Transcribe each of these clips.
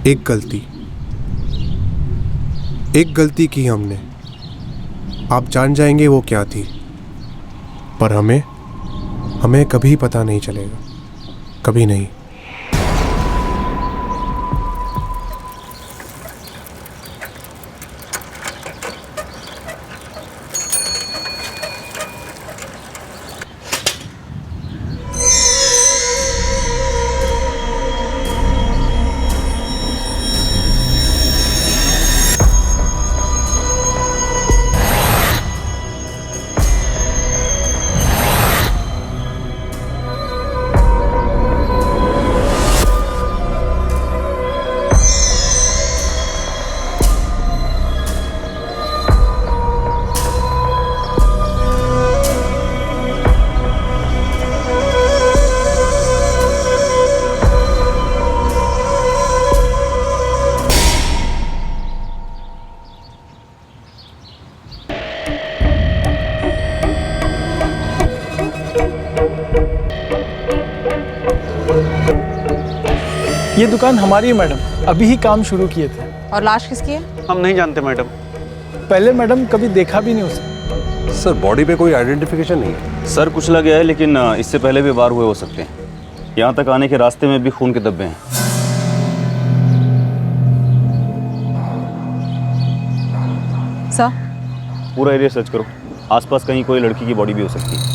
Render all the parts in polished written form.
एक गलती की हमने, आप जान जाएंगे वो क्या थी, पर हमें कभी पता नहीं चलेगा, कभी नहीं। ये दुकान हमारी है मैडम, अभी ही काम शुरू किए थे। और लाश किसकी है? हम नहीं जानते मैडम। पहले मैडम कभी देखा भी नहीं उसे। सर बॉडी पे कोई आइडेंटिफिकेशन नहीं है। सर कुचला गया है, लेकिन इससे पहले भी वार हुए हो सकते हैं। यहाँ तक आने के रास्ते में भी खून के धब्बे हैं। सर पूरा एरिया सर्च करो, आसपास कहीं कोई लड़की की बॉडी भी हो सकती है।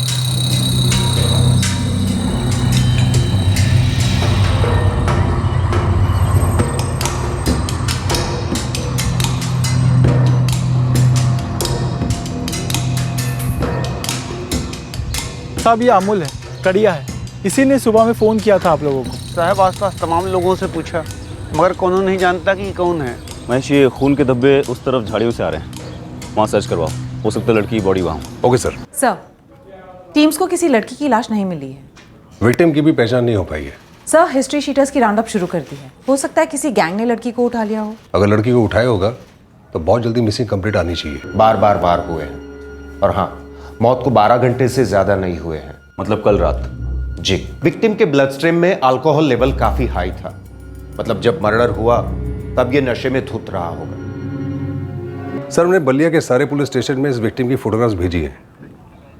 साहब ये अमूल है, कड़िया है, इसी ने सुबह में फ़ोन किया था आप लोगों को। साहब आसपास तमाम लोगों से पूछा, मगर कोनो नहीं जानता कि कौन है। महेश, ये खून के धब्बे उस तरफ झाड़ियों से आ रहे हैं, वहाँ सर्च करवाओ, हो सकता है लड़की की बॉडी वहाँ। Okay sir. सर टीम्स को किसी लड़की की लाश नहीं मिली है। विक्टिम की भी पहचान नहीं हो पाई है। सर हिस्ट्री शीटर्स की राउंड अप शुरू कर दी है, हो सकता है किसी गैंग ने लड़की को उठा लिया हो। अगर लड़की को उठाया होगा तो बहुत जल्दी मिसिंग कंप्लीट आनी चाहिए। बार हुए हैं, और हाँ, मौत को 12 घंटे से ज्यादा नहीं हुए हैं। मतलब कल रात? जी। विक्टिम के ब्लड स्ट्रीम में अल्कोहल लेवल काफी हाई था, मतलब जब मर्डर हुआ तब ये नशे में धुत रहा होगा। सर हमने बलिया के सारे पुलिस स्टेशन में इस विक्टिम की फोटोग्राफ्स भेजी हैं,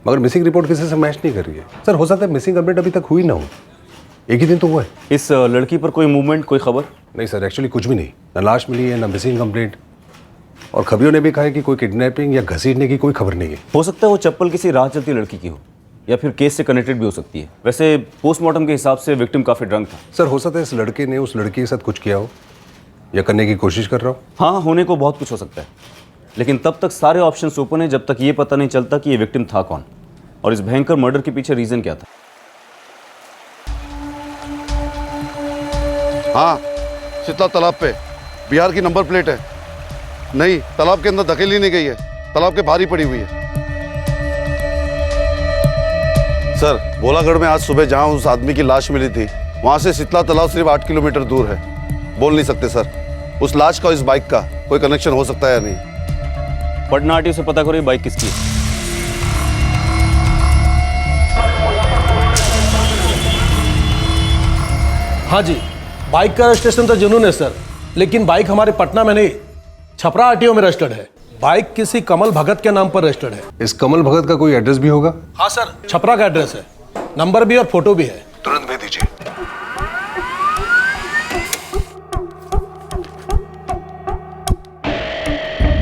मगर मिसिंग रिपोर्ट किसी से मैच नहीं कर रही है। सर हो सकता है मिसिंग कंप्लेंट अभी तक हुई ना हो, एक ही दिन तो हुआ है। इस लड़की पर कोई मूवमेंट, कोई खबर? नहीं सर, एक्चुअली कुछ भी नहीं, ना लाश मिली है ना मिसिंग कंप्लेंट, और खबरियों ने भी कहा है कि कोई किडनैपिंग या घसीटने की कोई खबर नहीं है। हो सकता है वो चप्पल किसी राह चलती लड़की की हो, या फिर केस से कनेक्टेड भी हो सकती है। वैसे पोस्टमार्टम के हिसाब से विक्टिम काफ़ी ड्रंक था। सर हो सकता है इस लड़के ने उस लड़की के साथ कुछ किया हो, या करने की कोशिश कर रहा हो। हाँ, होने को बहुत कुछ हो सकता है, लेकिन तब तक सारे ऑप्शंस ओपन है जब तक ये पता नहीं चलता कि ये विक्टिम था कौन, और इस भयंकर मर्डर के पीछे रीजन क्या था। हाँ, शीतला तालाब पे बिहार की नंबर प्लेट है। नहीं, तालाब के अंदर धकेली नहीं गई है, तालाब के बाहर ही पड़ी हुई है। सर भोलागढ़ में आज सुबह जहाँ उस आदमी की लाश मिली थी, वहाँ से शीतला तालाब सिर्फ 8 किलोमीटर दूर है। बोल नहीं सकते सर, उस लाश का इस बाइक का कोई कनेक्शन हो सकता है या नहीं। पटना आरटीओ से पता करो ये बाइक किसकी है। हाँ जी, बाइक का रजिस्ट्रेशन तो जुनून है सर, लेकिन बाइक हमारे पटना में नहीं, छपरा आरटीओ में रजिस्टर्ड है। बाइक किसी कमल भगत के नाम पर रजिस्टर्ड है। इस कमल भगत का कोई एड्रेस भी होगा? हाँ सर, छपरा का एड्रेस है, नंबर भी और फोटो भी है। तुरंत भेज दीजिए।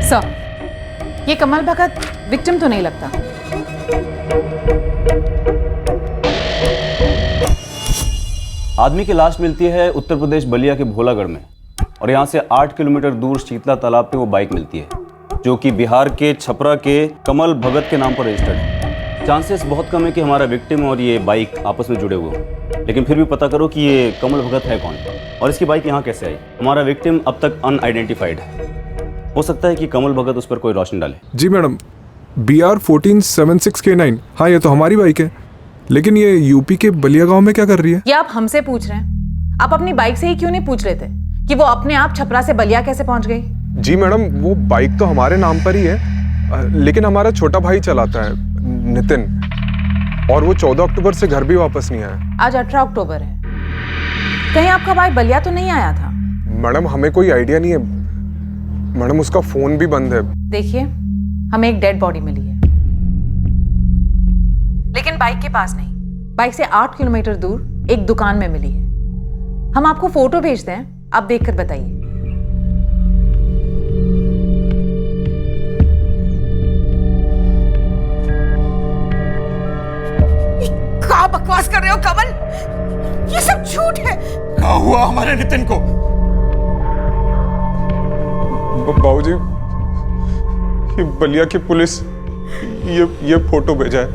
सर ये कमल भगत विक्टिम तो नहीं लगता। आदमी की लाश मिलती है उत्तर प्रदेश बलिया के भोलागढ़ में, और यहाँ से 8 किलोमीटर दूर शीतला तालाब पे वो बाइक मिलती है, जो कि बिहार के छपरा के कमल भगत के नाम पर रजिस्टर्ड है। चांसेस बहुत कम है कि हमारा विक्टिम और ये बाइक आपस में जुड़े हुए हों, लेकिन फिर भी पता करो कि ये कमल भगत है कौन, और इसकी बाइक यहाँ कैसे आई। हमारा विक्टिम अब तक अनआइडेंटिफाइड है, हो सकता है कि कमल भगत उस पर कोई रोशनी डाले। जी मैडम, BR 1476K9, हाँ ये तो हमारी बाइक है, लेकिन ये यूपी के बलिया गांव में क्या कर रही है? ये आप हमसे पूछ रहे हैं? आप अपनी बाइक से ही क्यों नहीं पूछ रहे थे कि वो अपने आप छपरा से बलिया कैसे पहुंच गई? जी मैडम, वो बाइक तो हमारे नाम पर ही है, लेकिन हमारा छोटा भाई चलाता है, नितिन, और वो 14 अक्टूबर से घर भी वापस नहीं आया। आज 18 अक्टूबर है, कहीं आपका भाई बलिया तो नहीं आया था? मैडम हमें कोई आइडिया नहीं है मैडम, उसका फोन भी बंद है। देखिए, हमें एक डेड बॉडी मिली है, लेकिन बाइक के पास नहीं, बाइक से 8 किलोमीटर दूर एक दुकान में मिली है। हम आपको फोटो भेजते हैं, आप देखकर बताइए। क्या बकवास कर रहे हो कमल? ये सब झूठ है। क्या हुआ हमारे नितिन को? बाबूजी, ये बलिया की पुलिस ये फोटो भेजा है।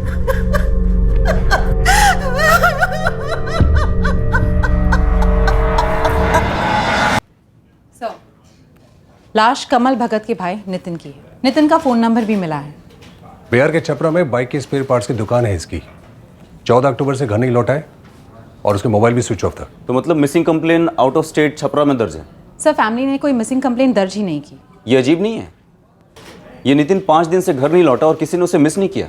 लाश कमल भगत के भाई नितिन की है। नितिन का फोन नंबर भी मिला है। बिहार के छपरा में बाइक के स्पेयर पार्ट्स की दुकान है इसकी। 14 अक्टूबर से घर नहीं लौटा है और उसके मोबाइल भी स्विच ऑफ था। तो मतलब missing complaint out of state Chhapra में दर्ज है? सर, फैमिली ने कोई मिसिंग कंप्लेन दर्ज ही नहीं की। ये अजीब नहीं है? ये नितिन 5 दिन से घर नहीं लौटा और किसी ने उसे मिस नहीं किया?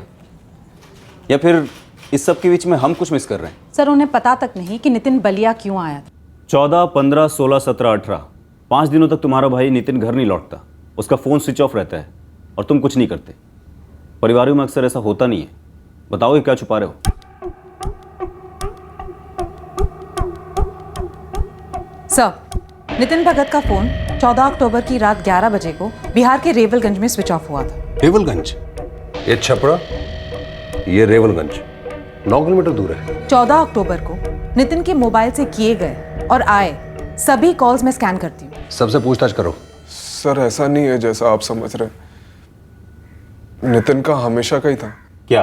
या फिर इस सब के बीच में हम कुछ मिस कर रहे हैं? सर, उन्हें पता तक नहीं कि नितिन बलिया क्यों आया था। 14, 15, 16, 17, 18 5 दिनों तक तुम्हारा भाई नितिन घर नहीं लौटता, उसका फ़ोन स्विच ऑफ रहता है और तुम कुछ नहीं करते। परिवारों में अक्सर ऐसा होता नहीं है। बताओ, ये क्या छुपा रहे हो? सर, नितिन भगत का फोन 14 अक्टूबर की रात 11 बजे को बिहार के रेवलगंज में स्विच ऑफ हुआ था। रेवलगंज? ये छपरा, ये रेवलगंज 9 किलोमीटर दूर है। 14 अक्टूबर को नितिन के मोबाइल से किए गए और आए सभी कॉल्स मैं स्कैन करती हूँ। सबसे पूछताछ करो। सर ऐसा नहीं है जैसा आप समझ रहे। नितिन का हमेशा का ही था। क्या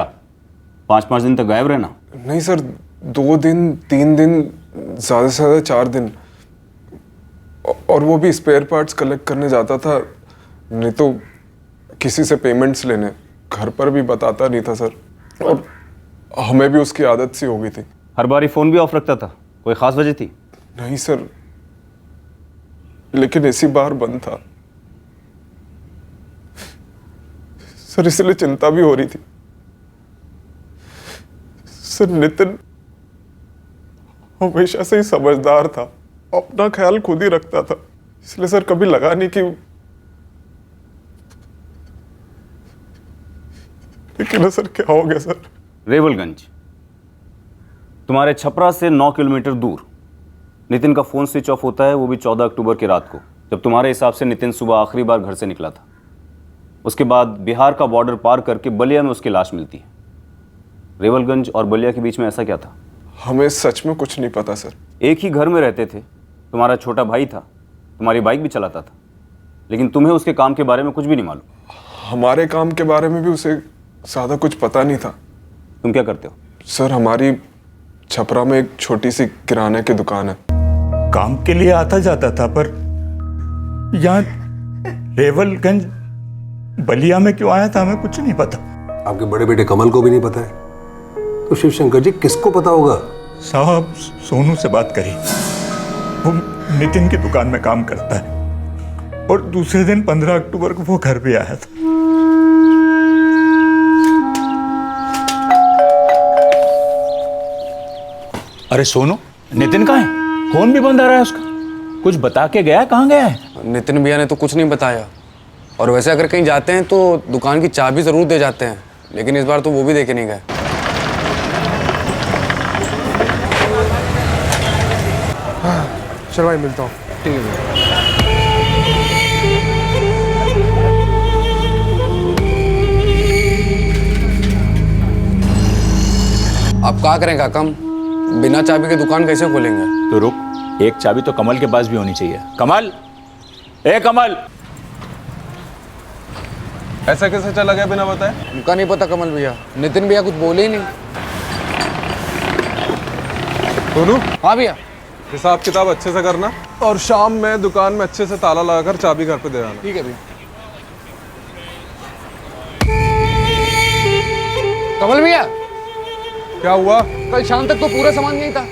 5-5 दिन तक गायब रहना? नहीं सर, 2 दिन 3 दिन, ज़्यादा से ज़्यादा 4 दिन, और वो भी स्पेयर पार्ट्स कलेक्ट करने जाता था, नहीं तो किसी से पेमेंट्स लेने। घर पर भी बताता नहीं था सर, और हमें भी उसकी आदत सी हो गई थी। हर बार फ़ोन भी ऑफ रखता था? कोई ख़ास वजह थी? नहीं सर, लेकिन इसी बार बंद था सर, इसलिए चिंता भी हो रही थी सर। नितिन हमेशा से ही समझदार था, अपना ख्याल खुद ही रखता था, इसलिए सर कभी लगा नहीं कि, लेकिन सर क्या हो गया सर? रेवलगंज तुम्हारे छपरा से 9 किलोमीटर दूर नितिन का फ़ोन स्विच ऑफ होता है, वो भी 14 अक्टूबर की रात को, जब तुम्हारे हिसाब से नितिन सुबह आखिरी बार घर से निकला था। उसके बाद बिहार का बॉर्डर पार करके बलिया में उसकी लाश मिलती है। रेवलगंज और बलिया के बीच में ऐसा क्या था? हमें सच में कुछ नहीं पता सर। एक ही घर में रहते थे, तुम्हारा छोटा भाई था, तुम्हारी बाइक भी चलाता था, लेकिन तुम्हें उसके काम के बारे में कुछ भी नहीं मालूम। हमारे काम के बारे में भी उसे ज़्यादा कुछ पता नहीं था। तुम क्या करते हो? सर हमारी छपरा में एक छोटी सी किराने की दुकान है। काम के लिए आता जाता था, पर यहाँ रेवलगंज बलिया में क्यों आया था हमें कुछ नहीं पता। आपके बड़े बेटे कमल को भी नहीं पता है, तो शिवशंकर जी किसको पता होगा? साहब, सोनू से बात करी, वो नितिन की दुकान में काम करता है, और दूसरे दिन 15 अक्टूबर को वो घर पे आया था। अरे सोनू, नितिन कहाँ है? फोन भी बंद आ रहा है उसका। कुछ बता के गया? कहाँ गया है? नितिन भैया ने तो कुछ नहीं बताया, और वैसे अगर कहीं जाते हैं तो दुकान की चाबी जरूर दे जाते हैं, लेकिन इस बार तो वो भी देके नहीं गए। चल भाई, मिलता हूँ। ठीक है। आप क्या करें काका, बिना चाबी के दुकान कैसे खोलेंगे? तो रुक, एक चाबी तो कमल के पास भी होनी चाहिए। कमल, ए कमल! ऐसा कैसे चला गया बिना बताए? उनका नहीं पता कमल भैया, नितिन भैया कुछ बोले ही नहीं। सोनू? हाँ भैया। हिसाब किताब अच्छे से करना, और शाम में दुकान में अच्छे से ताला लगाकर चाबी घर पे दे आना। ठीक है भैया। कमल भैया, क्या हुआ? कल शाम तक तो पूरा सामान यही था,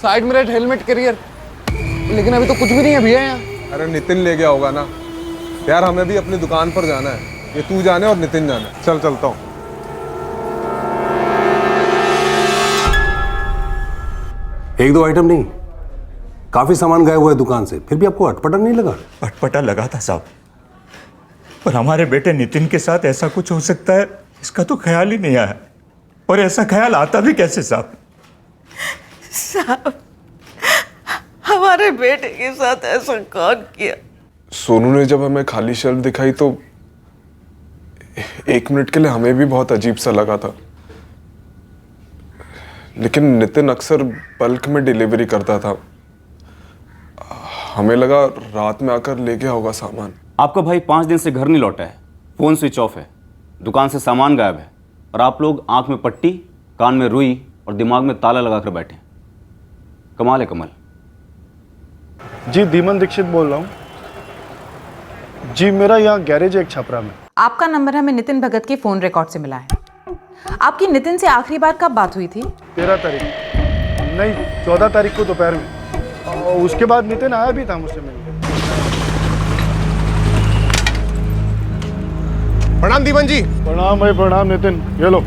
साइड मिरर, हेलमेट, कैरियर, लेकिन अभी तो कुछ भी नहीं है भैया यहाँ। अरे नितिन ले गया होगा ना यार, हमें भी अपनी दुकान पर जाना है। ये तू जाने और नितिन जाने। चल चलता हूँ। एक दो आइटम नहीं, काफी सामान गायब हुआ है दुकान से, फिर भी आपको अटपटा नहीं लगा? अटपटा लगा था साहब, पर हमारे बेटे नितिन के साथ ऐसा कुछ हो सकता है इसका तो ख्याल ही नहीं आया। और ऐसा ख्याल आता भी कैसे साहब? साहब, हमारे बेटे के साथ ऐसा कौन किया? सोनू ने जब हमें खाली शेल्फ दिखाई तो 1 मिनट के लिए हमें भी बहुत अजीब सा लगा था, लेकिन नितिन अक्सर बल्क में डिलीवरी करता था, हमें लगा रात में आकर ले गया होगा सामान। आपका भाई 5 दिन से घर नहीं लौटा है, फोन स्विच ऑफ है, दुकान से सामान गायब है, और आप लोग आंख में पट्टी, कान में रुई और दिमाग में ताला लगाकर बैठे। कमाल है कमल। जी धीमन दीक्षित बोल रहा हूँ जी, मेरा यहाँ गैरेज है एक छपरा में। आपका नंबर हमें नितिन भगत के फोन रिकॉर्ड से मिला है। आपकी नितिन से आखिरी बार कब बात हुई थी? 13 तारीख नहीं, 14 तारीख को दोपहर में, और उसके बाद नितिन आया भी था मुझसे मिलने। प्रणाम धीमन जी। प्रणाम भाई, प्रणाम नितिन। ये लो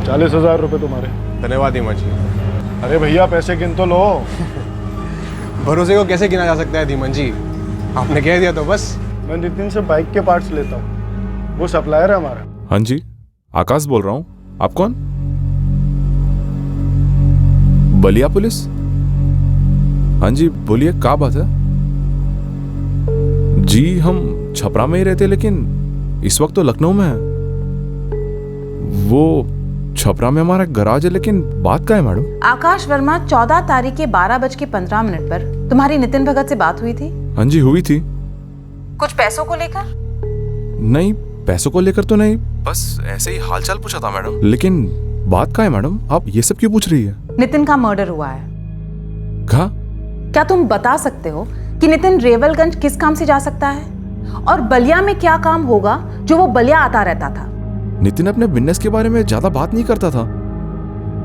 40,000 रुपये तुम्हारे। धन्यवाद धीमन जी। अरे भैया पैसे गिन तो लो। भरोसे को कैसे गिना जा सकता है धीमन जी, आपने कह दिया तो बस। मैं नितिन से बाइक के पार्ट्स लेता हूँ, वो सप्लायर है हमारा। हाँ जी, आकाश बोल रहा हूँ। आप कौन? बलिया पुलिस? हाँ जी बोलिए, क्या बात है? जी हम छपरा में ही रहते, लेकिन इस वक्त तो लखनऊ में है। वो छपरा में हमारा गराज है, लेकिन बात क्या है मैडम? आकाश वर्मा, 14 तारीख के 12:15 पर तुम्हारी नितिन भगत से बात हुई थी? हाँ जी हुई थी। कुछ पैसों को लेकर? नहीं, पैसों को लेकर तो नहीं, बस ऐसे ही हालचाल पूछा था मैडम। लेकिन बात क्या है मैडम, आप ये सब क्यों पूछ रही है? नितिन का मर्डर हुआ है। क्या तुम बता सकते हो कि नितिन रेवलगंज किस काम से जा सकता है, और बलिया में क्या काम होगा जो वो बलिया आता रहता था? नितिन अपने बिजनेस के बारे में ज्यादा बात नहीं करता था,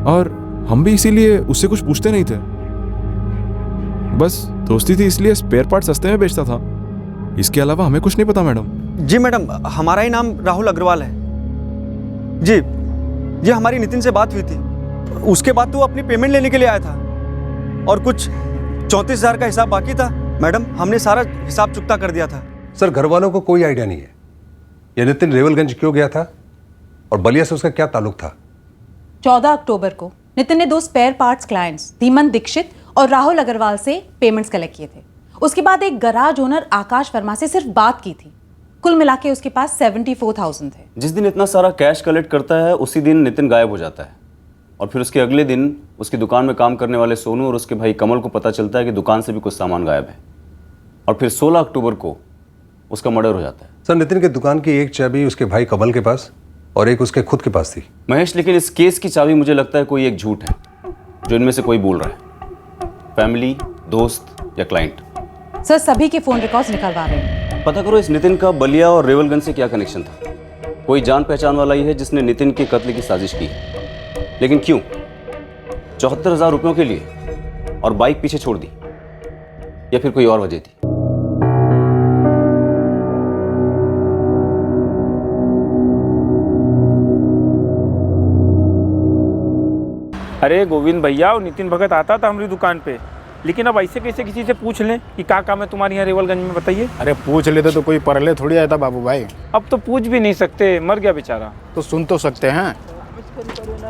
और हम भी इसीलिए उससे कुछ पूछते नहीं थे। बस दोस्ती थी, इसलिए स्पेयर पार्ट सस्ते में बेचता था। इसके अलावा हमें कुछ नहीं पता मैडम। जी मैडम, हमारा ही नाम राहुल अग्रवाल है। जी जी, हमारी नितिन से बात हुई थी, उसके बाद तो वो अपनी पेमेंट लेने के लिए आया था, और कुछ 34,000 का हिसाब बाकी था। मैडम हमने सारा हिसाब चुकता कर दिया था। सर घर वालों को कोई आइडिया नहीं है ये नितिन रेवलगंज क्यों गया था और बलिया से उसका क्या ताल्लुक था। 14 अक्टूबर को नितिन ने 2 spare parts clients Dhiman Dikshit और राहुल अग्रवाल से पेमेंट्स कलेक्ट किए थे। उसके बाद एक गराज ओनर आकाश वर्मा से सिर्फ बात की थी। कुल मिला के उसके पास 74,000 थे। जिस दिन इतना सारा कैश कलेक्ट करता है उसी दिन नितिन गायब हो जाता है, और फिर उसके अगले दिन उसकी दुकान में काम करने वाले सोनू और उसके भाई कमल को पता चलता है कि दुकान से भी कुछ सामान गायब है, और फिर 16 अक्टूबर को उसका मर्डर हो जाता है। सर नितिन की दुकान की एक चाबी उसके भाई कमल के पास और एक उसके खुद के पास थी। महेश, लेकिन इस केस की चाबी मुझे लगता है कोई एक झूठ है जो इनमें से कोई बोल रहा है, फैमिली, दोस्त या क्लाइंट। सर सभी के फोन रिकॉर्ड्स निकलवा रहे हैं। पता करो इस नितिन का बलिया और रेवलगंज से क्या कनेक्शन था। कोई जान पहचान वाला ही है जिसने नितिन के कत्ल की साजिश की है, लेकिन क्यों? 74,000 रुपयों के लिए, और बाइक पीछे छोड़ दी, या फिर कोई और वजह थी? अरे गोविंद भैया, और नितिन भगत आता था हमारी दुकान पे, लेकिन अब ऐसे कैसे किसी से पूछ लें कि क्या काम है तुम्हारे यहाँ रेवलगंज में, बताइए। अरे पूछ लेते तो कोई परले थोड़ी आया था बाबू भाई। अब तो पूछ भी नहीं सकते, मर गया बेचारा। तो सुन तो सकते हैं,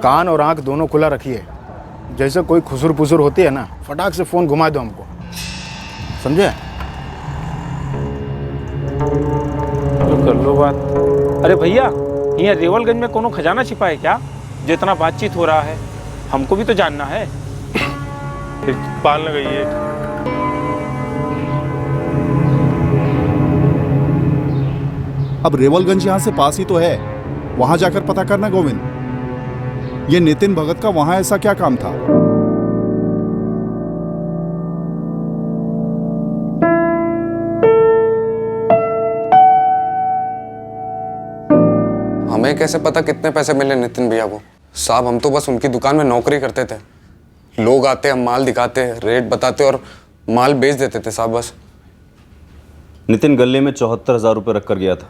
कान और आंख दोनों खुला रखिए। जैसे कोई खुसुर पुसुर होती है ना, फटाक से फोन घुमा दो हमको, समझे? चलो कर लो बात। अरे भैया, यहाँ रेवलगंज में कोनो खजाना छिपा है क्या? जो इतना बातचीत हो रहा है, हमको भी तो जानना है। फिर पाल लगाइए। अब रेवलगंज यहाँ से पास ही तो है, वहां जाकर पता करना गोविंद। ये नितिन भगत का वहां ऐसा क्या काम था? हमें कैसे पता कितने पैसे मिले नितिन भैया को? साहब हम तो बस उनकी दुकान में नौकरी करते थे। लोग आते, हम माल दिखाते, रेट बताते और माल बेच देते थे साहब, बस। नितिन गले में 74,000 रुपये रख कर गया था,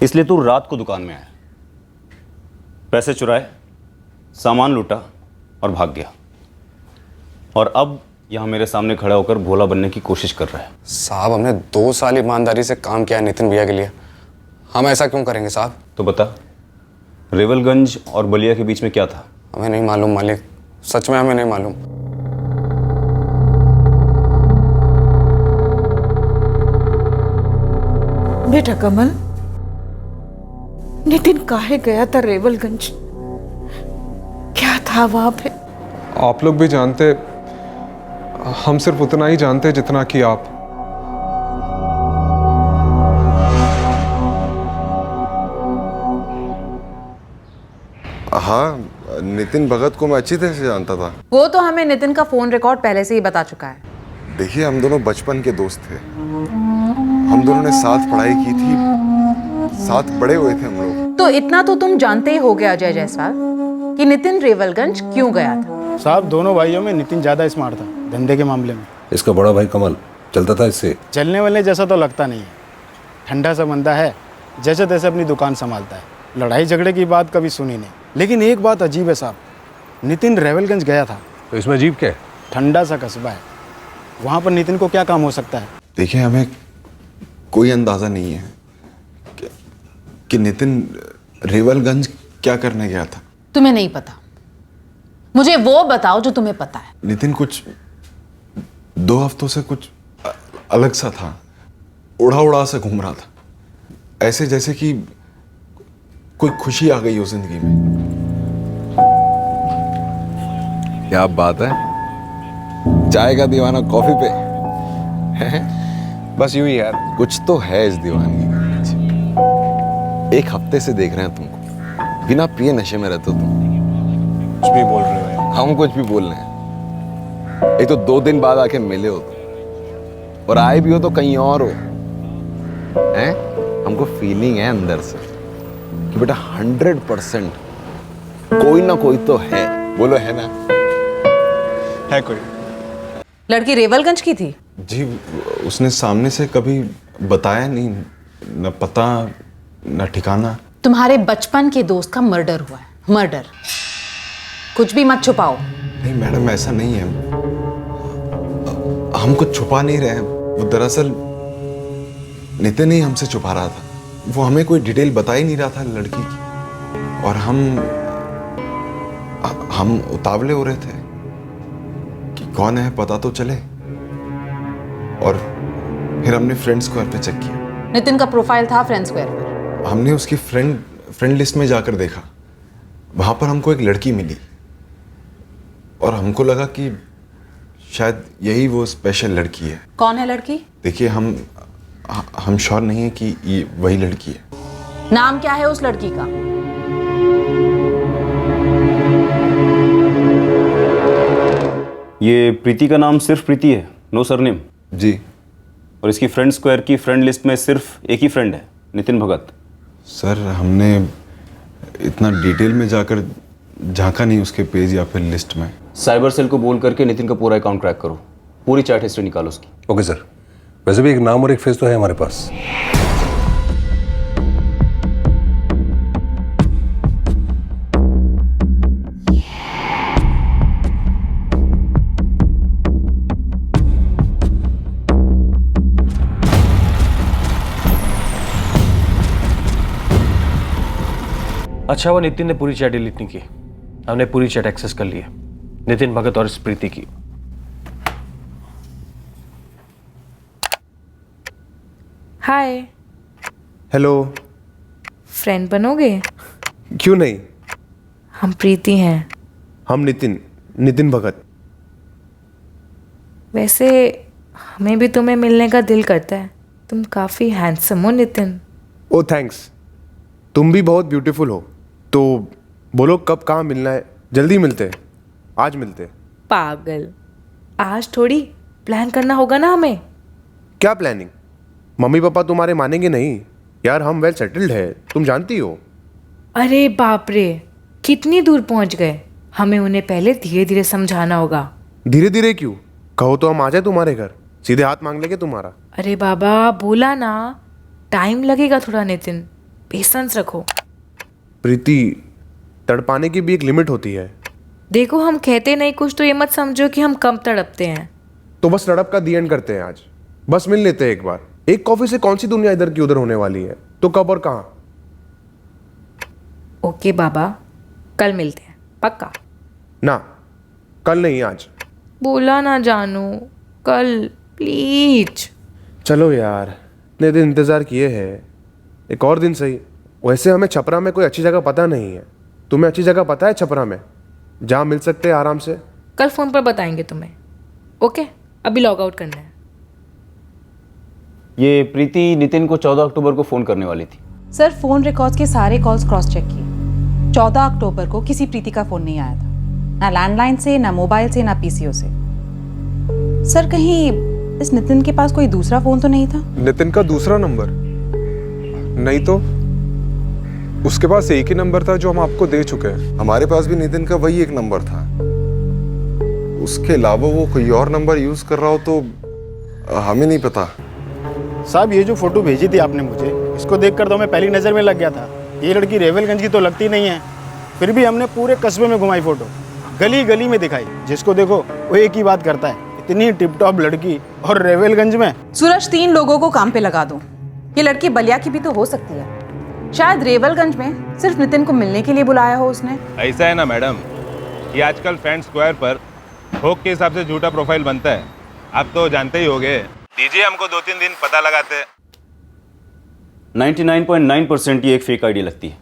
इसलिए तू रात को दुकान में आया, पैसे चुराए, सामान लूटा और भाग गया। और अब यहाँ मेरे सामने खड़ा होकर भोला बनने की कोशिश कर रहा है। साहब हमने 2 साल ईमानदारी से काम किया है नितिन भैया के लिए, हम ऐसा क्यों करेंगे साहब? तो बता, रेवलगंज और बलिया के बीच में क्या था? हमें नहीं मालूम मालिक, सच में हमें नहीं मालूम। बेटा कमल, नितिन काहे गया था रेवलगंज? क्या था वहां पे? आप लोग भी जानते, हम सिर्फ उतना ही जानते जितना कि आप। हाँ, नितिन भगत को मैं अच्छी तरह से जानता था। वो तो हमें नितिन का फोन रिकॉर्ड पहले से ही बता चुका है। देखिए, हम दोनों बचपन के दोस्त थे। हम दोनों ने साथ पढ़ाई की थी, साथ बड़े हुए थे हम लोग। तो इतना तो तुम जानते ही होगे अजय जायसवाल कि नितिन रेवलगंज क्यों गया था। साहब, दोनों भाइयों में नितिन ज़्यादा स्मार्ट था धंधे के मामले में। इसका बड़ा भाई कमल चलता था इससे। चलने वाले जैसा तो लगता नहीं है, ठंडा सा बंदा है, जैसे तैसे अपनी दुकान संभालता है। लड़ाई झगड़े की बात कभी सुनी नहीं। लेकिन एक बात अजीब है साहब, नितिन रेवलगंज गया था। तो इसमें अजीब क्या है? ठंडा सा कस्बा है, वहाँ पर नितिन को क्या काम हो सकता है? देखिए, हमें कोई अंदाज़ा नहीं है कि नितिन रेवलगंज क्या करने गया था। तुम्हें नहीं पता? मुझे वो बताओ जो तुम्हें पता है। नितिन कुछ 2 हफ्तों से कुछ अलग सा था, उड़ा उड़ा से घूम रहा था, ऐसे जैसे कि कोई खुशी आ गई हो जिंदगी में। क्या बात है, चाय का दीवाना कॉफी पे है? बस यूं ही यार, कुछ तो है इस दीवानगी के पीछे। 1 हफ्ते से देख रहे हैं तुमको, बिना पिए नशे में रहते हो तुम। कुछ भी बोल रहे हो? हम कुछ भी बोल रहे हैं। एक तो 2 दिन बाद आके मिले हो तुम, और आए भी हो तो कहीं और हो हैं? हमको फीलिंग है अंदर से कि बेटा 100% कोई ना कोई तो है। बोलो, है ना? है कोई? लड़की रेवलगंज की थी? जी, उसने सामने से कभी बताया नहीं, न पता न ठिकाना। तुम्हारे बचपन के दोस्त का मर्डर हुआ है। मर्डर, कुछ भी मत छुपाओ। नहीं मैडम, ऐसा नहीं है, हम कुछ छुपा नहीं रहे हैं। वो दरअसल नितिन ही हमसे छुपा रहा था। वो हमें कोई डिटेल बता ही नहीं रहा था लड़की की, और हम उतावले हो रहे थे कि कौन है पता तो चले। और फिर हमने फ्रेंड स्क्वायर पे चेक किया। नितिन का प्रोफाइल था फ्रेंड स्क्वायर पर। हमने उसकी फ्रेंड लिस्ट में जाकर देखा, वहां पर हमको एक लड़की मिली, और हमको लगा कि शायद यही वो स्पेशल लड़की है। कौन है लड़की? देखिए, हम श्योर नहीं है कि ये वही लड़की है। नाम क्या है उस लड़की का? ये प्रीति का नाम सिर्फ प्रीति है, नो सरनेम? जी। और इसकी फ्रेंड स्क्वायर की फ्रेंड लिस्ट में सिर्फ एक ही फ्रेंड है, नितिन भगत। सर, हमने इतना डिटेल में जाकर झांका नहीं उसके पेज या फिर लिस्ट में। साइबर सेल को बोल करके नितिन का पूरा अकाउंट क्रैक करो, पूरी चैट हिस्ट्री निकालो उसकी। Okay sir. वैसे भी एक नाम और एक फेस तो है हमारे पास। अच्छा, वो नितिन ने पूरी चैट डिलीट नहीं की, हमने पूरी चैट एक्सेस कर ली है, नितिन भगत और प्रीति की। हाय। हेलो। फ्रेंड बनोगे? क्यों नहीं। हम प्रीति हैं। हम नितिन भगत। वैसे हमें भी तुम्हें मिलने का दिल करता है, तुम काफी हैंडसम हो नितिन। ओ थैंक्स, तुम भी बहुत ब्यूटीफुल हो। तो बोलो कब कहाँ मिलना है, जल्दी मिलते हैं, आज मिलते हैं। पागल, आज थोड़ी प्लान करना होगा ना हमें। क्या प्लानिंग? मम्मी पापा तुम्हारे मानेंगे नहीं यार, हम वेल सेटल्ड है, तुम जानती हो। अरे बाप रे, कितनी दूर पहुंच गए। हमें उन्हें पहले धीरे धीरे समझाना होगा। धीरे धीरे क्यों? कहो तो हम आ जाए तुम्हारे घर, सीधे हाथ मांग लेंगे तुम्हारा। अरे बाबा, बोला ना, टाइम लगेगा थोड़ा नितिन, पेशेंस रखो। प्रीति, तड़पाने की भी एक लिमिट होती है। देखो हम कहते नहीं कुछ तो ये मत समझो कि हम कम तड़पते हैं। तो बस लड़प का दी एंड करते हैं आज, बस मिल लेते हैं एक बार। एक कॉफी से कौन सी दुनिया इधर की उधर होने वाली है, तो कब और कहाँ। ओके बाबा, कल मिलते हैं पक्का। ना, कल नहीं आज। बोला ना जानू, कल प्लीज। चलो यार, इतने दिन इंतजार किए हैं, एक और दिन सही। वैसे हमें छपरा में कोई अच्छी जगह पता नहीं है, तुम्हें अच्छी जगह पता है छपरा में जहाँ मिल सकते हैं आराम से? कल फोन पर बताएंगे तुम्हें। ओके, अभी लॉग आउट करना है। ये प्रीति नितिन को 14 अक्टूबर को फ़ोन करने वाली थी। सर, फोन रिकॉर्ड्स के सारे कॉल्स क्रॉस चेक किए। 14 अक्टूबर को किसी प्रीति का फोन नहीं आया था, ना लैंडलाइन से, ना मोबाइल से, ना पीसीओ से। सर, कहीं इस नितिन के पास कोई दूसरा फोन तो नहीं था? नितिन का दूसरा नंबर? नहीं तो उसके पास एक ही नंबर था जो हम आपको दे चुके हैं। हमारे पास भी नितिन का वही एक नंबर था, उसके अलावा वो कोई और नंबर यूज कर रहा हो तो हमें नहीं पता। साहब, ये जो फोटो भेजी थी आपने मुझे, इसको देखकर तो मैं पहली नज़र में लग गया था। ये लड़की रेवलगंज की तो लगती नहीं है। फिर भी हमने पूरे कस्बे में घुमाई फोटो, गली गली में दिखाई। जिसको देखो वो एक ही बात करता है, इतनी टिप टॉप लड़की और रेवलगंज में। सूरज, 3 लोगों को काम पे लगा दो। ये लड़की बलिया की भी तो हो सकती है। शायद रेवलगंज में सिर्फ नितिन को मिलने के लिए बुलाया हो उसने। ऐसा है ना मैडम, ये आजकल फैन स्क्वायर पर थोक के हिसाब से झूठा प्रोफाइल बनता है। आप तो जानते ही होंगे। दीजिए हमको 2-3 दिन पता लगाते। 99.9% ये एक फेक आईडी लगती है।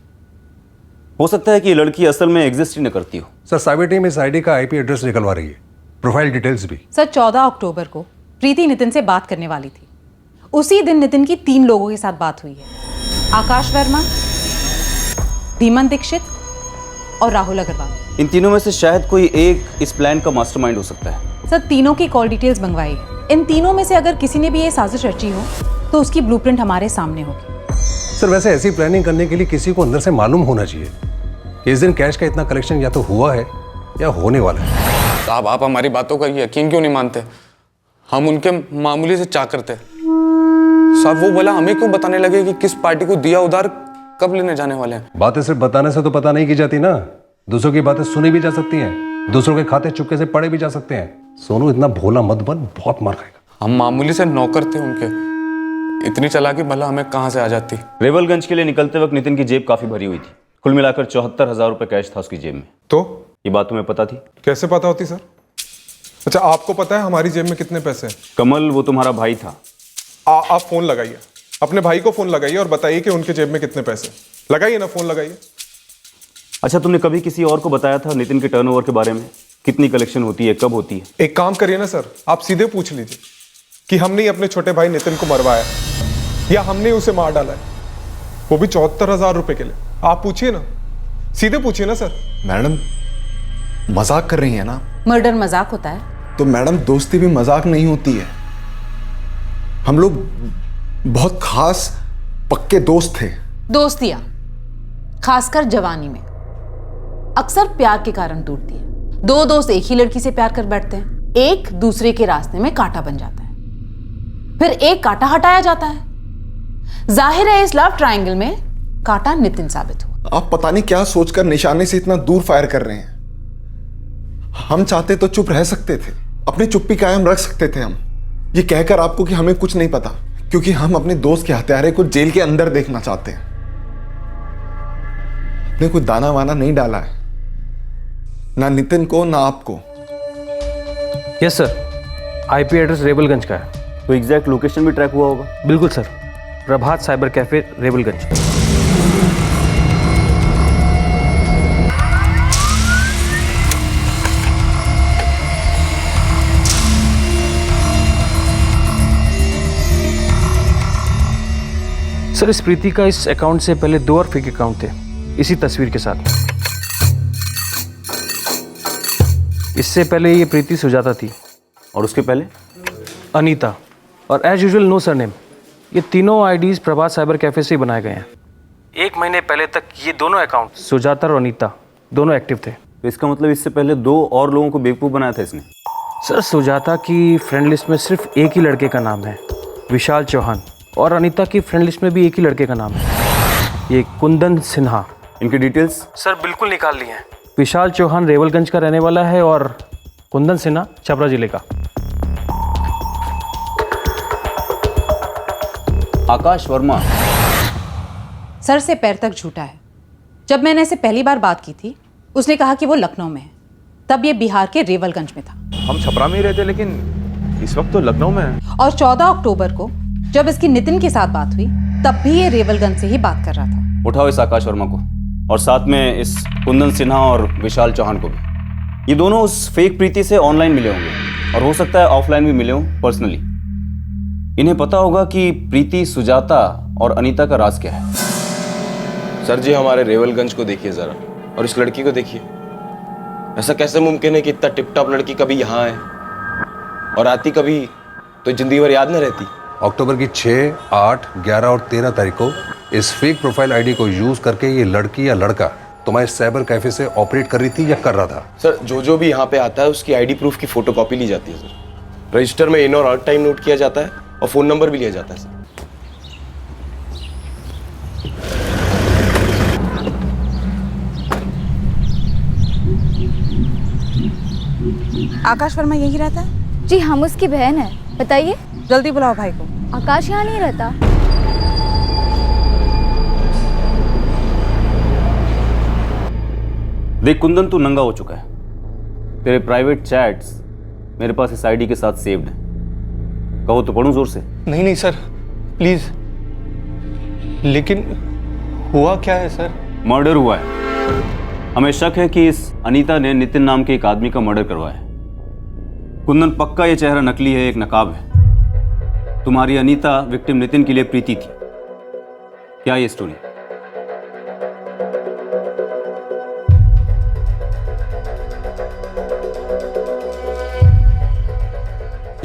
हो सकता है कि ये लड़की असल में एग्जिस्ट ही न करती हो। सर, साइबर टीम इस आईडी का आईपी एड्रेस निकलवा रही है, प्रोफाइल डिटेल्स भी। सर, 14 अक्टूबर को प्रीति नितिन से बात करने वाली थी। उसी दिन नितिन की 3 लोगों के साथ बात हुई है, आकाश वर्मा, धीमन दीक्षित और राहुल अग्रवाल। इन तीनों में से शायद कोई एक इस प्लान का मास्टरमाइंड हो सकता है। सर, तीनों की कॉल डिटेल्स मंगवाई है। इन तीनों में से अगर किसी ने भी ये साजिश रची हो तो उसकी ब्लूप्रिंट हमारे सामने होगी। सर, वैसे ऐसी प्लानिंग करने के लिए किसी को अंदर से मालूम होना चाहिए कि इस दिन कैश का इतना कलेक्शन या तो हुआ है या होने वाला है। साहब, आप हमारी बातों का यकीन क्यों नहीं मानते? हम उनके मामूली से चाकर थे। साहब, वो बोला हमें क्यों बताने लगे कि किस पार्टी को दिया उधार कब लेने जाने वाले हैं? बातें सिर्फ बताने से तो पता नहीं की जाती ना, दूसरों की बातें सुनी भी जा सकती हैं, दूसरों के खाते चुपके से पढ़े भी जा सकते हैं। सोनू, इतना भोला मत बन, बहुत मार खाएगा। हम मामूली से नौकर थे उनके, इतनी चालाकी भला हमें कहां से आ जाती। रेवलगंज के लिए निकलते वक्त नितिन की जेब काफी भरी हुई थी। कुल मिलाकर 74,000 रुपए कैश था उसकी जेब में। तो ये बात तुम्हें पता थी? कैसे पता होती सर? अच्छा, आपको पता है हमारी जेब में कितने पैसे हैं? कमल, वो तुम्हारा भाई था। आप फोन लगाइए, अपने भाई को फोन लगाइए और बताइए कि उनके जेब में कितने पैसे। लगाइए ना, फोन लगाइए। अच्छा, तुमने कभी किसी और को बताया था नितिन के टर्नओवर के बारे में? कितनी कलेक्शन होती है, कब होती है? एक काम करिए ना सर, आप सीधे पूछ लीजिए कि हमने ही अपने छोटे भाई नितिन को मरवाया या हमने उसे मार डाला है, वो भी 74,000 रुपए के लिए। आप पूछिए ना, सीधे पूछिए ना सर। मैडम, मजाक कर रही है ना? मर्डर मजाक होता है? तो मैडम, दोस्ती भी मजाक नहीं होती है। हम लोग बहुत खास पक्के दोस्त थे। दोस्तियां खासकर जवानी में अक्सर प्यार के कारण टूटती है। 2 दोस्त एक ही लड़की से प्यार कर बैठते हैं, एक दूसरे के रास्ते में कांटा बन जाता है, फिर एक कांटा हटाया जाता है। जाहिर है इस लव ट्रायंगल में कांटा नितिन साबित हुआ। आप पता नहीं क्या सोचकर निशाने से इतना दूर फायर कर रहे हैं। हम चाहते तो चुप रह सकते थे, अपनी चुप्पी कायम रख सकते थे हम, ये कहकर आपको कि हमें कुछ नहीं पता, क्योंकि हम अपने दोस्त के हत्यारे को जेल के अंदर देखना चाहते हैं। ने कोई दाना वाना नहीं डाला है, ना नितिन को ना आपको। यस सर, आईपी एड्रेस रेवलगंज का है। तो एग्जैक्ट लोकेशन भी ट्रैक हुआ होगा? बिल्कुल सर, प्रभात साइबर कैफे रेवलगंज। सर, इस प्रीति का इस अकाउंट से पहले 2 और फेक अकाउंट थे, इसी तस्वीर के साथ। इससे पहले ये प्रीति सुजाता थी और उसके पहले अनीता, और एज यूजुअल नो सरनेम। ये तीनों आईडीज प्रभात साइबर कैफे से ही बनाए गए हैं। 1 महीने पहले तक ये दोनों अकाउंट, सुजाता और अनीता, दोनों एक्टिव थे। तो इसका मतलब इससे पहले 2 और लोगों को बेवकूफ़ बनाया था इसने? सर, सुजाता की फ्रेंड लिस्ट में सिर्फ एक ही लड़के का नाम है, विशाल चौहान, और अनीता की फ्रेंड लिस्ट में भी एक ही लड़के का नाम है, ये कुंदन सिन्हा। इनकी डिटेल्स? सर, बिल्कुल निकाल ली हैं। विशाल चौहान रेवलगंज का रहने वाला है और कुंदन सिन्हा छपरा जिले का। आकाश वर्मा सर से पैर तक झूठा है। जब मैंने इसे पहली बार बात की थी उसने कहा कि वो लखनऊ में है, तब ये बिहार के रेवलगंज में था। हम छपरा में ही रहते लेकिन इस वक्त तो लखनऊ में है। और 14 अक्टूबर को जब इसकी नितिन के साथ बात हुई तब भी ये रेवलगंज से ही बात कर रहा था। उठाओ इस आकाश वर्मा को और साथ में इस कुंदन सिन्हा और विशाल चौहान को भी। ये दोनों उस फेक प्रीति से ऑनलाइन मिले होंगे और हो सकता है ऑफलाइन भी मिले हों पर्सनली। इन्हें पता होगा कि प्रीति, सुजाता और अनीता का राज क्या है। सर जी हमारे रेवलगंज को देखिए जरा और इस लड़की को देखिए। ऐसा कैसे मुमकिन है कि इतना टिप टॉप लड़की कभी यहाँ आए और आती कभी तो जिंदगी भर याद न रहती। अक्टूबर की 6, 8, 11 और 13 तारीख को इस फेक प्रोफाइल आईडी को यूज करके ये लड़की या लड़का तुम्हारे साइबर कैफे से ऑपरेट कर रही थी या कर रहा था? सर जो भी यहाँ पे आता है उसकी आईडी प्रूफ की फोटोकॉपी ली जाती है सर। रजिस्टर में इन और आउट टाइम नोट किया जाता है और फोन नंबर भी लिया जाता है सर। आकाश वर्मा यही रहता है? जी हम उसकी बहन है। बताइए। जल्दी बुलाओ भाई को। आकाश यहाँ नहीं रहता। देख कुंदन, तू नंगा हो चुका है। तेरे प्राइवेट चैट्स मेरे पास इस आईडी के साथ सेव्ड हैं। कहो तो पढ़ूं जोर से? नहीं नहीं सर प्लीज। लेकिन हुआ क्या है सर? मर्डर हुआ है। हमें शक है कि इस अनीता ने नितिन नाम के एक आदमी का मर्डर करवाया है। कुंदन, पक्का ये चेहरा नकली है, एक नकाब है। तुम्हारी अनीता विक्टिम नितिन के लिए प्रीति थी। क्या ये स्टोरी?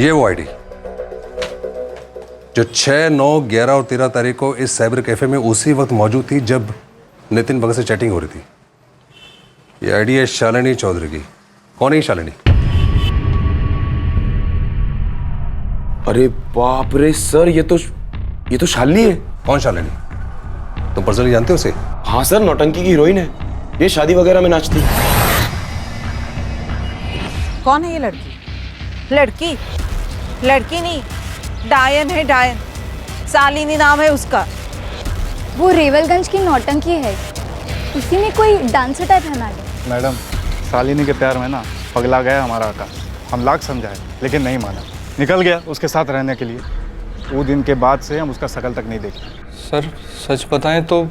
ये वो आईडी जो 6, 9, 11 और 13 तारीख को इस साइबर कैफे में उसी वक्त मौजूद थी जब नितिन भगत से चैटिंग हो रही थी। ये आईडी है शालिनी चौधरी की। कौन है शालिनी? अरे बाप रे सर, ये तो शालिनी है। कौन शालिनी? तुम पर्सनली जानते हो उसे? हाँ सर, नौटंकी की हीरोइन है। ये शादी वगैरह में नाचती। कौन है ये लड़की? लड़की? लड़की नहीं, डायन है, डायन। शालिनी नाम है उसका। वो रेवलगंज की नौटंकी है। उसी में कोई डांसर टाइप है मैडम। मैडम, शालिनी के प्यार में ना पगला गया हमारा आकाश। हम लाख समझाए लेकिन नहीं माना। निकल गया उसके साथ रहने के लिए। वो दिन के बाद से हम उसका शकल तक नहीं देखे। सर सच बताएं तो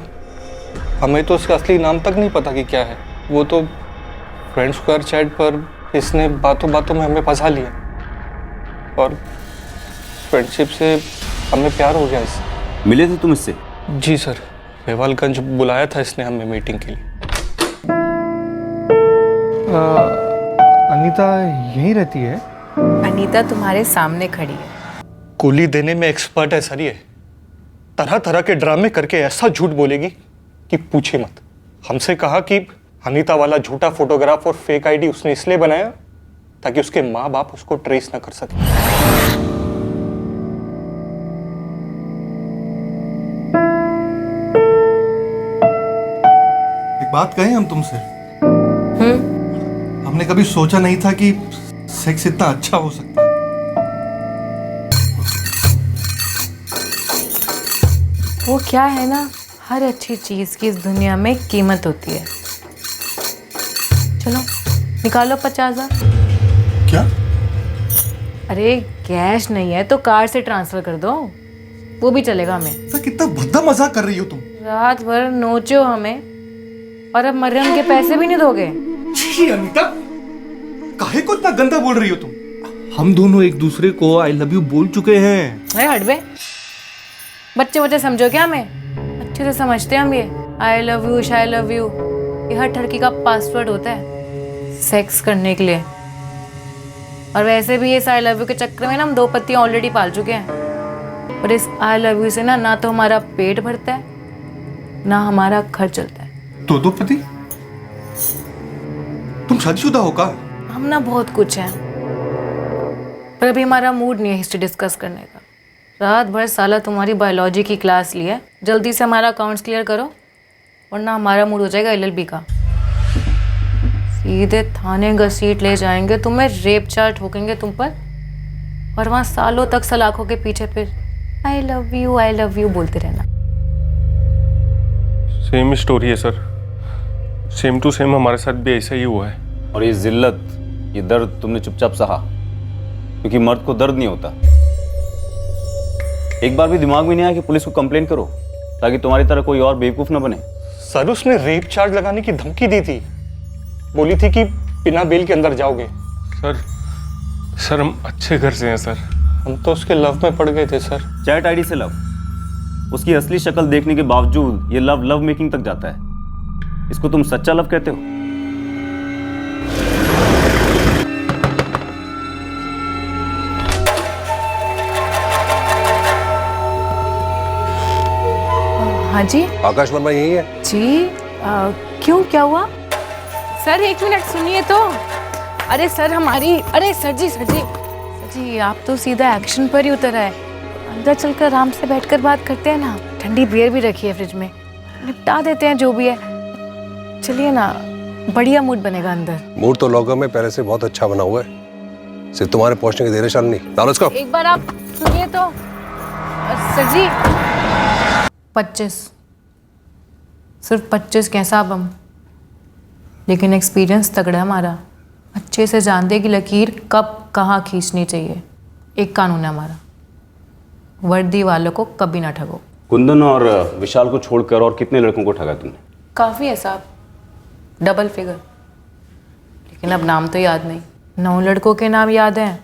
हमें तो उसका असली नाम तक नहीं पता कि क्या है। वो तो फ्रेंड स्क्वायर चैट पर इसने बातों बातों में हमें फंसा लिया और फ्रेंडशिप से हमें प्यार हो गया इससे। मिले थे तुम इससे? जी सर, रेवलगंज बुलाया था इसने हमें मीटिंग के लिए। अनीता यहीं रहती है? अनीता तुम्हारे सामने खड़ी है। गोली देने में एक्सपर्ट है सर। ये तरह तरह के ड्रामे करके ऐसा झूठ बोलेगी कि पूछे मत। हमसे कहा कि अनीता वाला झूठा फोटोग्राफ और फेक आईडी उसने इसलिए बनाया ताकि उसके माँ बाप उसको ट्रेस ना कर सके। एक बात कहें हम तुमसे? हमने कभी सोचा नहीं था कि सेक्स इतना अच्छा हो सकता है। वो क्या है ना, हर अच्छी चीज की इस दुनिया में कीमत होती है। चलो निकालो 50,000। क्या? अरे कैश नहीं है तो कार्ड से ट्रांसफर कर दो, वो भी चलेगा हमें। सर कितना भद्दा मजाक कर रही हो तुम। रात भर नोचो हमें और अब मरियम के पैसे भी नहीं दोगे। छी अनीता, काहे को इतना गंदा बोल रही हो तुम? हम दोनों एक दूसरे को आई लव यू बोल चुके हैं। अरे हट बे, बच्चे बच्चे समझो क्या हमें? अच्छे से समझते हैं हम ये आई लव यू, शाई लव यू। ये हर लड़की का पासवर्ड होता है सेक्स करने के लिए। और वैसे भी इस आई लव यू के चक्कर में ना हम 2 पत्तियां ऑलरेडी पाल चुके हैं। और इस आई लव यू से ना तो हमारा पेट भरता है ना हमारा घर चलता है। 2 पति? तुम शादीशुदा हो का? हम ना बहुत कुछ हैं, पर अभी हमारा मूड नहीं है हिस्ट्री डिस्कस करने का। रात भर साला तुम्हारी बायोलॉजी की क्लास ली है। जल्दी से हमारा अकाउंट्स क्लियर करो वरना हमारा मूड हो जाएगा LLB का। सीधे थाने घसीट ले जाएंगे तुम्हें, रेप चार्ज ठोकेंगे तुम पर, और वहां सालों तक सलाखों के पीछे फिर आई लव यू बोलते रहना। सेम स्टोरी है सर, सेम टू सेम हमारे साथ भी ऐसा ही हुआ है। और ये जिल्लत, ये दर्द तुमने चुपचाप सहा, क्योंकि मर्द को दर्द नहीं होता। एक बार भी दिमाग में नहीं आया कि पुलिस को कंप्लेन करो, ताकि तुम्हारी तरह कोई और बेवकूफ न बने। सर उसने रेप चार्ज लगाने की धमकी दी थी, बोली थी कि बिना बेल के अंदर जाओगे। सर हम अच्छे घर से हैं सर। हम तो उसके लव में पड़ गए थे सर। चैट आईडी से लव, उसकी असली शक्ल देखने के बावजूद ये लव मेकिंग तक जाता है। इसको तुम सच्चा लव कहते हो? हाँ जी। आकाश वर्मा यही है जी। क्यों, क्या हुआ? सर 1 मिनट सुनिए तो। अरे सर अरे सर जी आप तो सीधा एक्शन पर ही उतर आए। अंदर चलकर आराम से बैठकर बात करते हैं ना, ठंडी बियर भी रखी है फ्रिज में, निपटा देते हैं जो भी है। चलिए ना, बढ़िया मूड बनेगा अंदर। मूड तो लॉकर में पहले से बहुत अच्छा बना हुआ है, सिर्फ तुम्हारे पहुंचने की देर है शालिनी। डालो इसको। एक बार आप सुनिए तो। सर जी 25, सिर्फ 25 के साहब हम, लेकिन एक्सपीरियंस तगड़ा हमारा। अच्छे से जानते हैं कि लकीर कब कहाँ खींचनी चाहिए। एक कानून है हमारा, वर्दी वालों को कभी ना ठगो। कुंदन और विशाल को छोड़कर और कितने लड़कों को ठगा तुमने? काफ़ी है साहब, डबल फिगर, लेकिन अब नाम तो याद नहीं। 9 लड़कों के नाम याद हैं,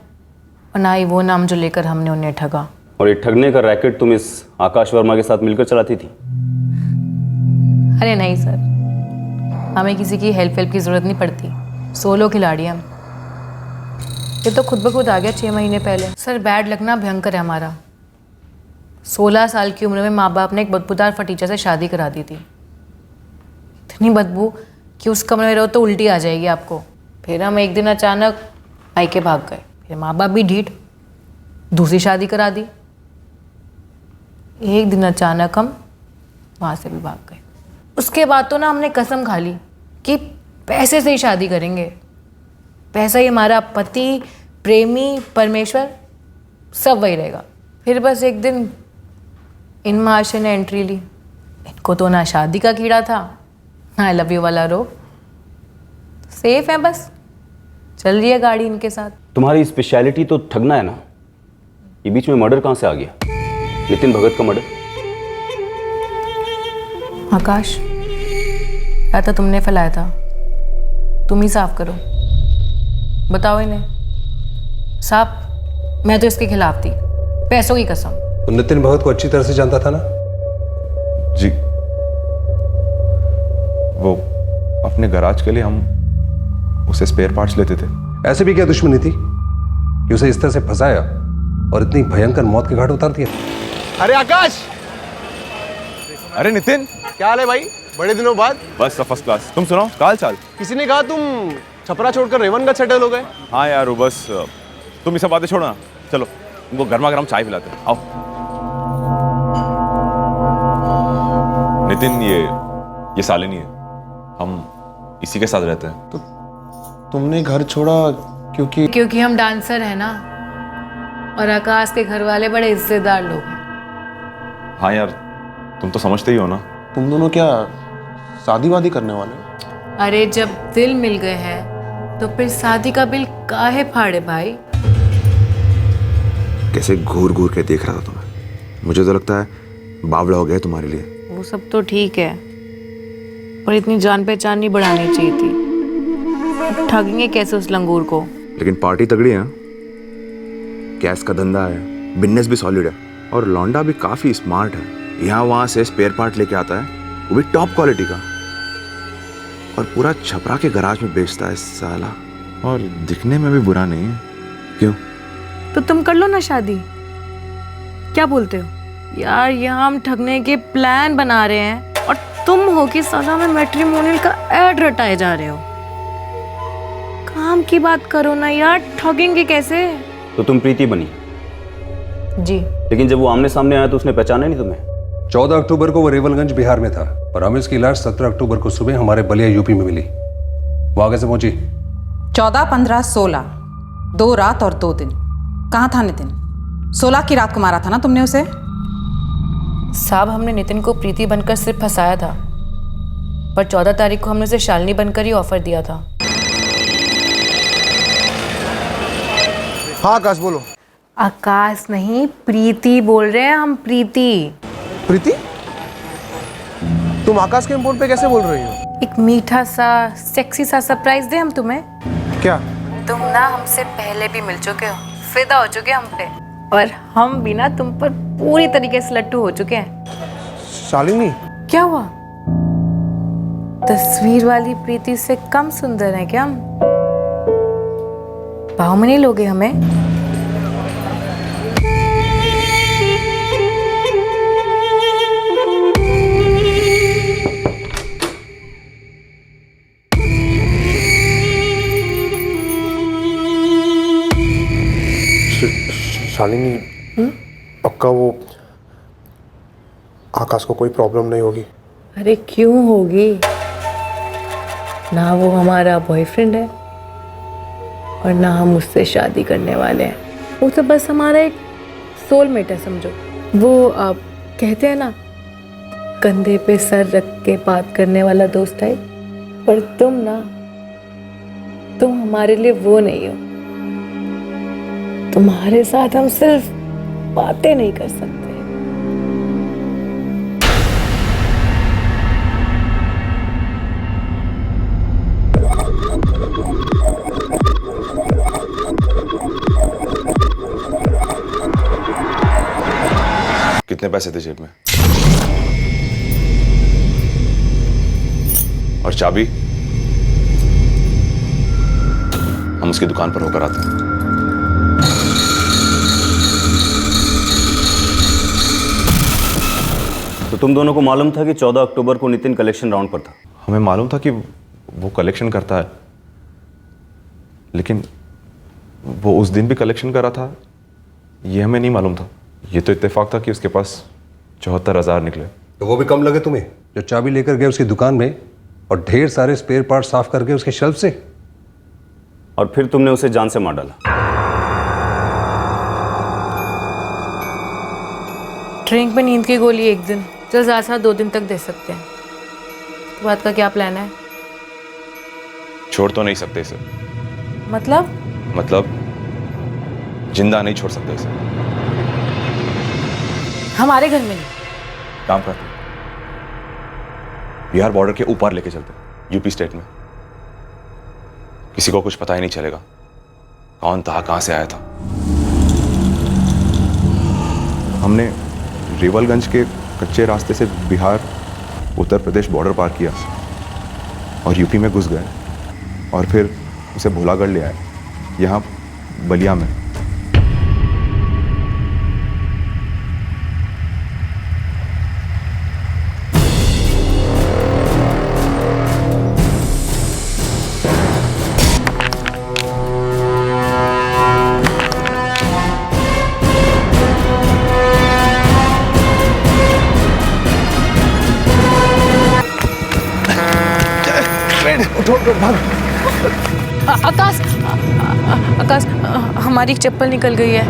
और ना ही वो नाम जो लेकर हमने उन्हें ठगा। और ये ठगने का रैकेट तुम इस आकाश वर्मा के साथ मिलकर चलाती थी? अरे नहीं सर, हमें किसी की हेल्प की ज़रूरत नहीं पड़ती, सोलो खिलाड़ी हम। ये तो खुद ब खुद आ गया 6 महीने पहले। सर बैड लगना भयंकर है हमारा। 16 साल की उम्र में माँ बाप ने एक बदबूदार फटीचा से शादी करा दी थी। इतनी बदबू कि उस कमरे में रहो तो उल्टी आ जाएगी आपको। फिर हम एक दिन अचानक मायके भाग गए, फिर माँ बाप भी ढीठ, दूसरी शादी करा दी। एक दिन अचानक हम वहाँ से भी भाग गए। उसके बाद तो ना हमने कसम खा ली कि पैसे से ही शादी करेंगे। पैसा ही हमारा पति, प्रेमी, परमेश्वर सब वही रहेगा। फिर बस एक दिन इन महाशय ने एंट्री ली। इनको तो ना शादी का कीड़ा था, ना आई लव यू वाला रोग। सेफ है, बस चल रही है गाड़ी इनके साथ। तुम्हारी स्पेशलिटी तो ठगना है ना, ये बीच में मर्डर कहाँ से आ गया? नितिन भगत का मर्डर? आकाश, या तो तुमने फैलाया था, तुम ही साफ करो। बताओ इन्हें। साहब मैं तो इसके खिलाफ थी, पैसों की कसम। तो नितिन भगत को अच्छी तरह से जानता था ना? जी, वो अपने गैराज के लिए हम उसे स्पेयर पार्ट्स लेते थे। ऐसे भी क्या दुश्मनी थी कि उसे इस तरह से फंसाया और इतनी भयंकर मौत के घाट उतार दिया? अरे आकाश! अरे नितिन, क्या हाल है भाई? बड़े दिनों बाद। बस फर्स्ट क्लास। तुम सुनाओ, काल चाल? किसी ने कहा तुम छपरा छोड़कर रेवनगंज सेटल हो गए। हाँ यार, वो बस तुम ये सब बातें छोड़ो ना, चलो उनको गर्मा गर्म चाय पिलाते हैं। आओ। नितिन, ये शालिनी है, हम इसी के साथ रहते हैं। तो तुमने घर छोड़ा क्योंकि हम डांसर हैं ना, और आकाश के घर वाले बड़े इज्जतदार लोग हैं। हाँ यार, तुम तो समझते ही हो ना। तुम दोनों क्या शादी वादी करने वाले हो? अरे जब दिल मिल गए हैं तो फिर शादी का बिल काहे फाड़े भाई। कैसे घूर घूर के देख रहा था तुम्हें, मुझे तो लगता है बावला हो गया तुम्हारे लिए। वो सब तो ठीक है, पर इतनी जान पहचान नहीं बढ़ानी चाहिए थी। ठगेंगे कैसे उस लंगूर को? लेकिन पार्टी तगड़ी है, कैश का धंधा है, बिजनेस भी सॉलिड है, और लौंडा भी काफी स्मार्ट है। यहाँ वहाँ से स्पेयर पार्ट लेके आता है, वो भी टॉप क्वालिटी का, और पूरा छपरा के गराज में बेचता है साला, और दिखने में भी बुरा नहीं है। क्यों? तो तुम कर लो ना शादी, क्या बोलते हो? यार यहाँ हम ठगने के प्लान बना रहे हैं, और तुम हो कि साला में मैट्रिमोनियल का ऐड रटाए जा रहे हो। काम की बात करो ना यार, ठगेंगे कैसे? तो तुम प्रीति बनी जी, लेकिन जब वो आमने सामने आया तो उसने पहचाना नहीं तुम्हें। 14 अक्टूबर को वो रेवलगंज बिहार में था, और हमें उसकी लाश 17 अक्टूबर को सुबह हमारे बलिया यूपी में मिली। वो आगे से पहुंची? 14, 15, 16 2 रात और 2 दिन। कहाँ था नितिन? 16 की रात को मारा था ना तुमने उसे? साहब हमने नितिन को प्रीति बनकर सिर्फ फंसाया था, पर 14 तारीख को हमने उसे शालिनी बनकर ही ऑफर दिया था। हाँ आकाश बोलो। आकाश नहीं, प्रीति बोल रहे हैं हम। प्रीति। प्रीति? तुम आकाश के फोन पे कैसे बोल रही हो? एक मीठा सा सेक्सी सा सरप्राइज दे हम तुम्हें। क्या? तुम ना हमसे पहले भी मिल चुके हो, फिदा हो चुके हम पे, और हम भी ना तुम पर पूरी तरीके से लट्टू हो चुके हैं। शालिनी? क्या हुआ? तस्वीर वाली प्रीति से कम सुंदर है क्या हम? पाँव में नहीं लोगे हमें? शालिनी, पक्का वो आकाश को कोई प्रॉब्लम नहीं होगी? अरे क्यों होगी? ना वो हमारा बॉयफ्रेंड है और ना हम उससे शादी करने वाले हैं। वो तो बस हमारा एक सोलमेट है समझो। वो आप कहते हैं ना, कंधे पे सर रख के बात करने वाला दोस्त है। पर तुम हमारे लिए वो नहीं हो। तुम्हारे साथ हम सिर्फ बातें नहीं कर सकते। कितने पैसे थे जेब में? और चाबी? हम उसकी दुकान पर होकर आते हैं। तो तुम दोनों को मालूम था कि 14 अक्टूबर को नितिन कलेक्शन राउंड पर था? हमें मालूम था कि वो कलेक्शन करता है, लेकिन वो उस दिन भी कलेक्शन कर रहा था ये हमें नहीं मालूम था। ये तो इत्तेफाक था कि उसके पास 74,000 निकले। तो वो भी कम लगे तुम्हें जो चाबी लेकर गए उसकी दुकान में और ढेर सारे स्पेयर पार्ट साफ करके उसके शेल्फ से? और फिर तुमने उसे जान से मार डाला। ड्रिंक में नींद की गोली एक दिन, चल ज़्यादा 2 दिन तक दे सकते हैं। इसके बाद का क्या प्लान है? छोड़ तो नहीं सकते इसे। मतलब जिंदा नहीं छोड़ सकते इसे। हमारे घर में नहीं। काम करते बिहार बॉर्डर के ऊपर लेके चलते, यूपी स्टेट में। किसी को कुछ पता ही नहीं चलेगा कौन था, कहां से आया था। हमने रेवलगंज के कच्चे रास्ते से बिहार उत्तर प्रदेश बॉर्डर पार किया और यूपी में घुस गए और फिर उसे भोलागढ़ ले आए, यहाँ बलिया में। आकाश, हमारी एक चप्पल निकल गई है।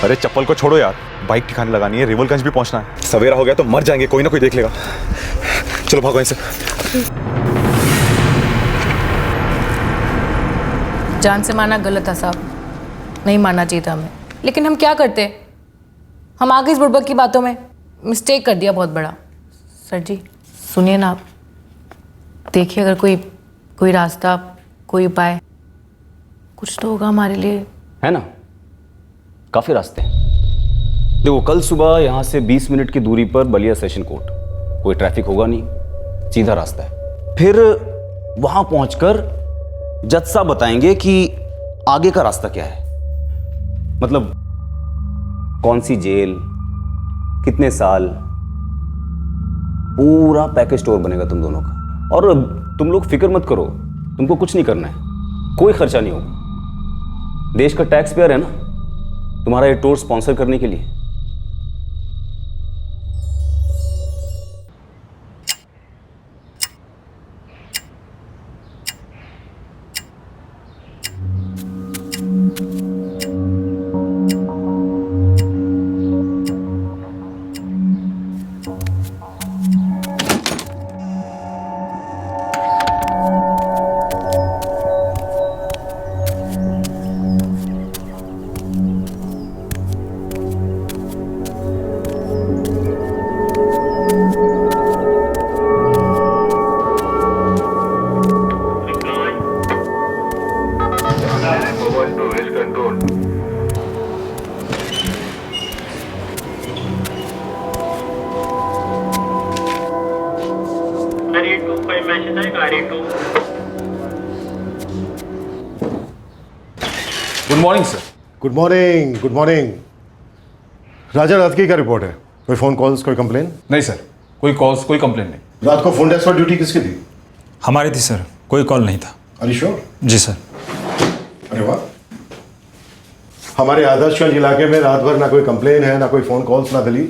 अरे चप्पल को छोड़ो यार, बाइक ठिकाने लगानी है, रेवलगंज भी पहुंचना है। सवेरा हो गया तो मर जाएंगे, कोई ना कोई देख लेगा। चलो भागो इनसे। जान से मारना गलत था साहब, नहीं मारना चाहिए था हमें। लेकिन हम क्या करते, हम आगे इस बुड़बक की बातों में मिस्टेक कर दिया बहुत बड़ा। सर जी सुनिए ना, आप देखिए अगर कोई रास्ता, कोई उपाय, कुछ तो होगा हमारे लिए। है ना, काफ़ी रास्ते हैं। देखो, कल सुबह यहाँ से 20 मिनट की दूरी पर बलिया सेशन कोर्ट, कोई ट्रैफिक होगा नहीं, सीधा रास्ता है। फिर वहाँ पहुँचकर जज साहब बताएंगे कि आगे का रास्ता क्या है, मतलब कौन सी जेल, कितने साल, पूरा पैकेज स्टोर बनेगा तुम दोनों का। और तुम लोग फिक्र मत करो, तुमको कुछ नहीं करना है, कोई खर्चा नहीं होगा। देश का टैक्स पेयर है ना तुम्हारा ये टूर स्पॉन्सर करने के लिए। Good morning sir. Good morning, good morning. राजा रातगी का रिपोर्ट है। कोई फोन कॉल्स, कोई कंप्लेन? नहीं सर, कोई कॉल्स, कोई कंप्लेन नहीं। रात को फोन डेस्क पर ड्यूटी किसकी थी? हमारी थी सर, कोई कॉल नहीं था। Are you sure? जी सर। अरे वाह, हमारे आदर्शगंज इलाके में रात भर ना कोई कंप्लेन है, ना कोई फोन कॉल्स, ना दलील।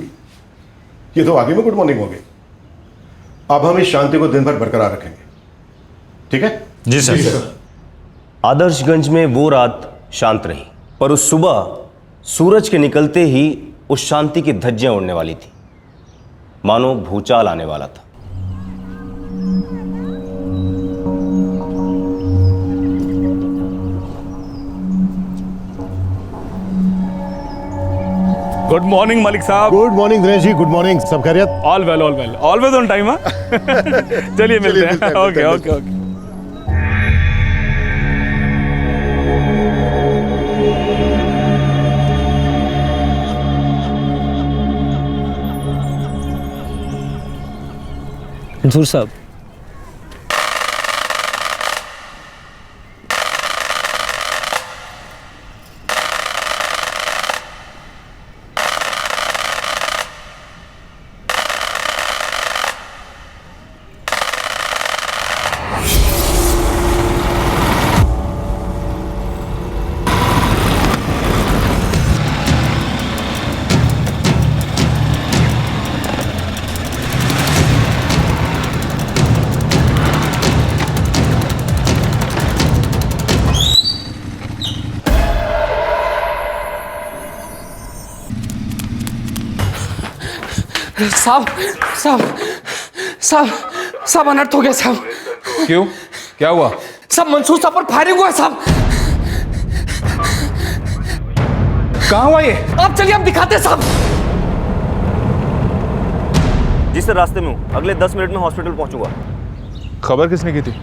ये तो आगे में गुड मॉर्निंग हो गई। अब हम इस शांति को दिन भर बरकरार रखेंगे, ठीक है? जी सर। आदर्शगंज में वो रात शांत रही, पर उस सुबह सूरज के निकलते ही उस शांति की धज्जियां उड़ने वाली थी, मानो भूचाल आने वाला था। गुड मॉर्निंग मलिक साहब। Good morning Dinesh ji, good morning. सब खैरियत? All well, all well, always on time. चलिए मिलते हैं। Okay okay okay. मंसूर साहब, साहब साहब साहब साहब अनर्थ हो गया साहब। क्यों, क्या हुआ? साहब मंसूर साहब पर फायरिंग हुआ है साहब। कहाँ हुआ ये? आप चलिए, हम दिखाते हैं साहब। जी सर, रास्ते में हूँ, अगले 10 मिनट में हॉस्पिटल पहुंचूंगा। खबर किसने की थी?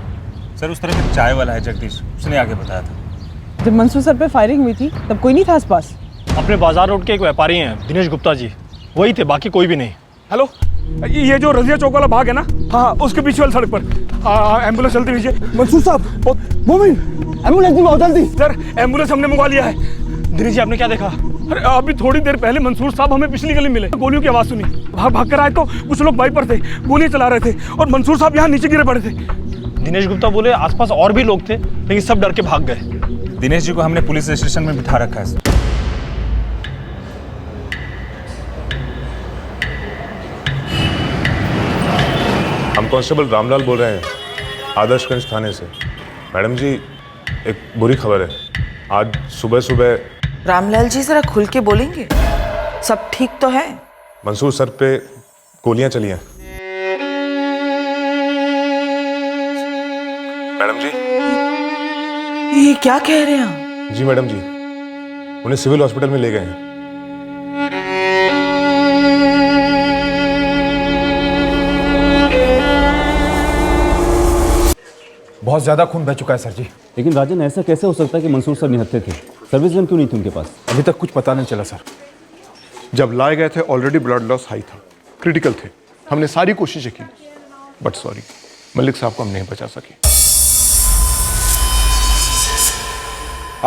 सर उस तरफ एक चाय वाला है जगदीश, उसने आगे बताया था। जब मंसूर सर पे फायरिंग हुई थी तब कोई नहीं था आसपास? अपने बाजार रोड के एक व्यापारी हैं, दिनेश गुप्ता जी, वही थे, बाकी कोई भी नहीं। हेलो, ये जो रजिया चौक वाला भाग है ना, हाँ उसके पीछे वाली सड़क पर एम्बुलेंस चलती नीचे। मंसूर साहब, मोमिन, एम्बुलेंस भी बहुत जल्दी। सर एम्बुलेंस हमने मंगवा लिया है। दिनेश जी, आपने क्या देखा? अरे अभी थोड़ी देर पहले मंसूर साहब हमें पिछली गली मिले, गोलियों की आवाज सुनी, भाग कर आए तो कुछ लोग बाइक पर थे, गोली चला रहे थे और मंसूर साहब यहाँ नीचे गिरे पड़े थे। दिनेश गुप्ता बोले आसपास और भी लोग थे, लेकिन सब डर के भाग गए। दिनेश जी को हमने पुलिस स्टेशन में बिठा रखा है सर। हम कांस्टेबल रामलाल बोल रहे हैं, आदर्शगंज थाने से। मैडम जी, एक बुरी खबर है। आज सुबह सुबह रामलाल जी जरा खुल के बोलेंगे? सब ठीक तो है? मंसूर सर पे गोलियां चली हैं। मैडम जी। ये क्या कह रहे हैं? जी मैडम जी, उन्हें सिविल हॉस्पिटल में ले गए हैं। बहुत ज्यादा खून बह चुका है सर जी। लेकिन राजन, ऐसा कैसे हो सकता है कि मंसूर सर निहत्थे थे? सर्विस गन क्यों नहीं थी उनके पास? अभी तक कुछ पता नहीं चला सर। जब लाए गए थे ऑलरेडी ब्लड लॉस हाई था, क्रिटिकल थे। हमने सारी कोशिशें की, बट सॉरी, मलिक साहब को हम नहीं बचा सके।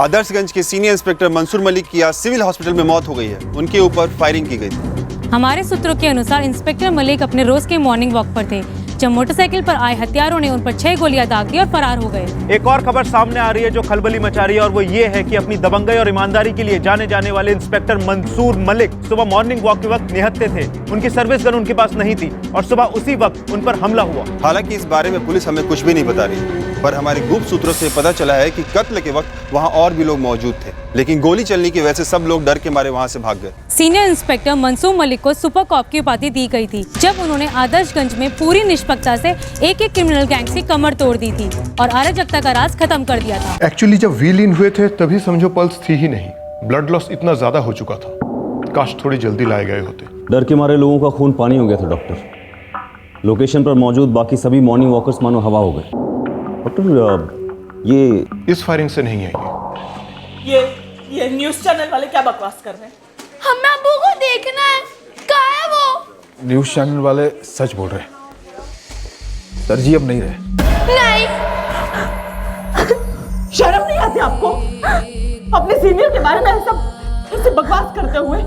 आदर्शगंज के सीनियर इंस्पेक्टर मंसूर मलिक की आज सिविल हॉस्पिटल में मौत हो गई है। उनके ऊपर फायरिंग की गई थी। हमारे सूत्रों के अनुसार इंस्पेक्टर मलिक अपने रोज के मॉर्निंग वॉक पर थे जब मोटरसाइकिल पर आए हत्यारों ने उन पर 6 गोलियां दाग दी और फरार हो गए। एक और खबर सामने आ रही है जो खलबली मचा रही है, और वो ये है कि अपनी दबंगई और ईमानदारी के लिए जाने जाने वाले इंस्पेक्टर मंसूर मलिक सुबह मॉर्निंग वॉक के वक्त निहत्थे थे। उनकी सर्विस गन उनके पास नहीं थी और सुबह उसी वक्त उन पर हमला हुआ। हालांकि इस बारे में पुलिस हमें कुछ भी नहीं बता रही, पर हमारे गुप्त सूत्रों से पता चला है कि कत्ल के वक्त वहां और भी लोग मौजूद थे, लेकिन गोली चलने की वजह से सब लोग डर के मारे वहां से भाग गए। सीनियर इंस्पेक्टर मंसूर मलिक को सुपर कॉप की उपाधि दी गई थी जब उन्होंने आदर्शगंज में पूरी निष्पक्षता से एक क्रिमिनल गैंग की कमर तोड़ दी थी और अराजकता का राज खत्म कर दिया था। एक्चुअली जब व्हील इन हुए थे तभी समझो पल्स थी ही नहीं, ब्लड लॉस इतना ज्यादा हो चुका था। काश थोड़ी जल्दी लाए गए होते। डर के मारे लोगों का खून पानी हो गया था डॉक्टर। लोकेशन पर मौजूद बाकी सभी मॉर्निंग वॉकर्स मानो हवा हो गए। डॉक्टर, ये इस फायरिंग से नहीं है। ये न्यूज़ चैनल वाले क्या बकवास कर रहे हैं? हमें अब्बू को देखना है। कहाँ है वो? न्यूज़ चैनल वाले सच बोल रहे हैं। सर जी अब नहीं रहे। नहीं, शर्म नहीं आती आपको अपने सीनियर के बारे में ऐसे बकवास करते हुए?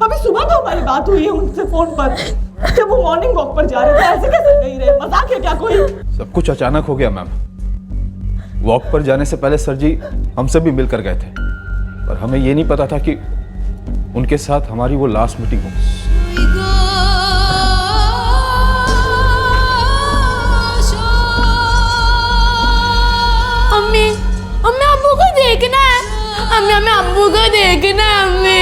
अभी सुबह तो हमारी बात हुई है उनसे फोन पर, जब वो मॉर्निंग वॉक पर जा रहे थे। ऐसे कैसे नहीं रहे? मजाक है क्या कोई? सब कुछ अचानक हो गया मैम। वॉक पर जाने से पहले सर जी हमसे भी मिलकर गए थे, पर हमें ये नहीं पता था कि उनके साथ हमारी वो लास्ट मीटिंग हो। अम्मी, अम्मी अब्बू को देखना है। अम्मी, हमें अब्बू को देखना है। अम्मी,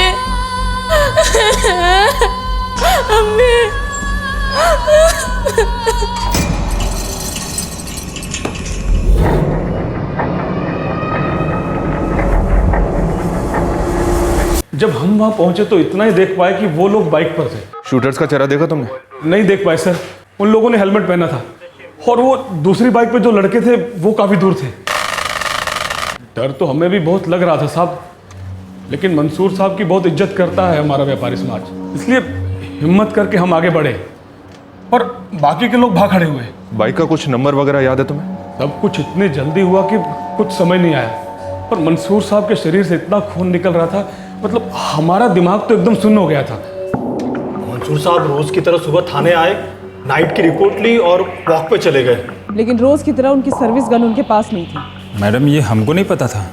अम्मी। जब हम वहां पहुंचे तो इतना ही देख पाए कि वो लोग बाइक पर थे। शूटर्स का चेहरा देखा तुमने? नहीं देख पाए सर, उन लोगों ने हेलमेट पहना था और वो दूसरी बाइक पे जो लड़के थे वो काफी दूर थे। डर तो हमें भी बहुत लग रहा था साहब, लेकिन मंसूर साहब की बहुत इज्जत करता है हमारा व्यापारी समाज, इसलिए हिम्मत करके हम आगे बढ़े और बाकी के लोग भाग खड़े हुए। बाइक का कुछ नंबर वगैरह याद है तुम्हें? सब कुछ इतनी जल्दी हुआ कि कुछ समझ नहीं आया, पर मंसूर साहब के शरीर से इतना खून निकल रहा था, मतलब हमारा दिमाग तो एकदम सुन्न हो गया था। मंसूर साहब रोज की तरह सुबह थाने आए, नाइट की रिपोर्ट ली और वॉक पे चले गए। लेकिन रोज की तरह उनकी सर्विस गन उनके पास नहीं थी। मैडम ये हमको नहीं पता था।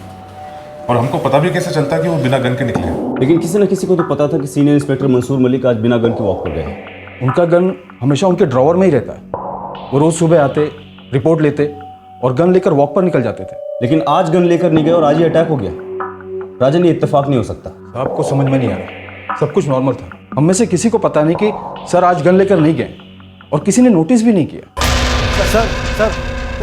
और हमको पता भी कैसे चलता कि वो बिना गन के निकले? लेकिन किसी न किसी को तो पता था कि सीनियर इंस्पेक्टर मंसूर मलिक आज बिना गन के वॉक पर गए। उनका गन हमेशा उनके ड्रॉवर में ही रहता है। वो रोज सुबह आते, रिपोर्ट लेते और गन लेकर वॉक पर निकल जाते थे। लेकिन आज गन लेकर नहीं गए और आज ही अटैक हो गया। राजन, ये इत्तेफाक नहीं हो सकता। आपको समझ में नहीं आ रहा, सब कुछ नॉर्मल था। हम में से किसी को पता नहीं कि सर आज गन लेकर नहीं गए और किसी ने नोटिस भी नहीं किया। Sir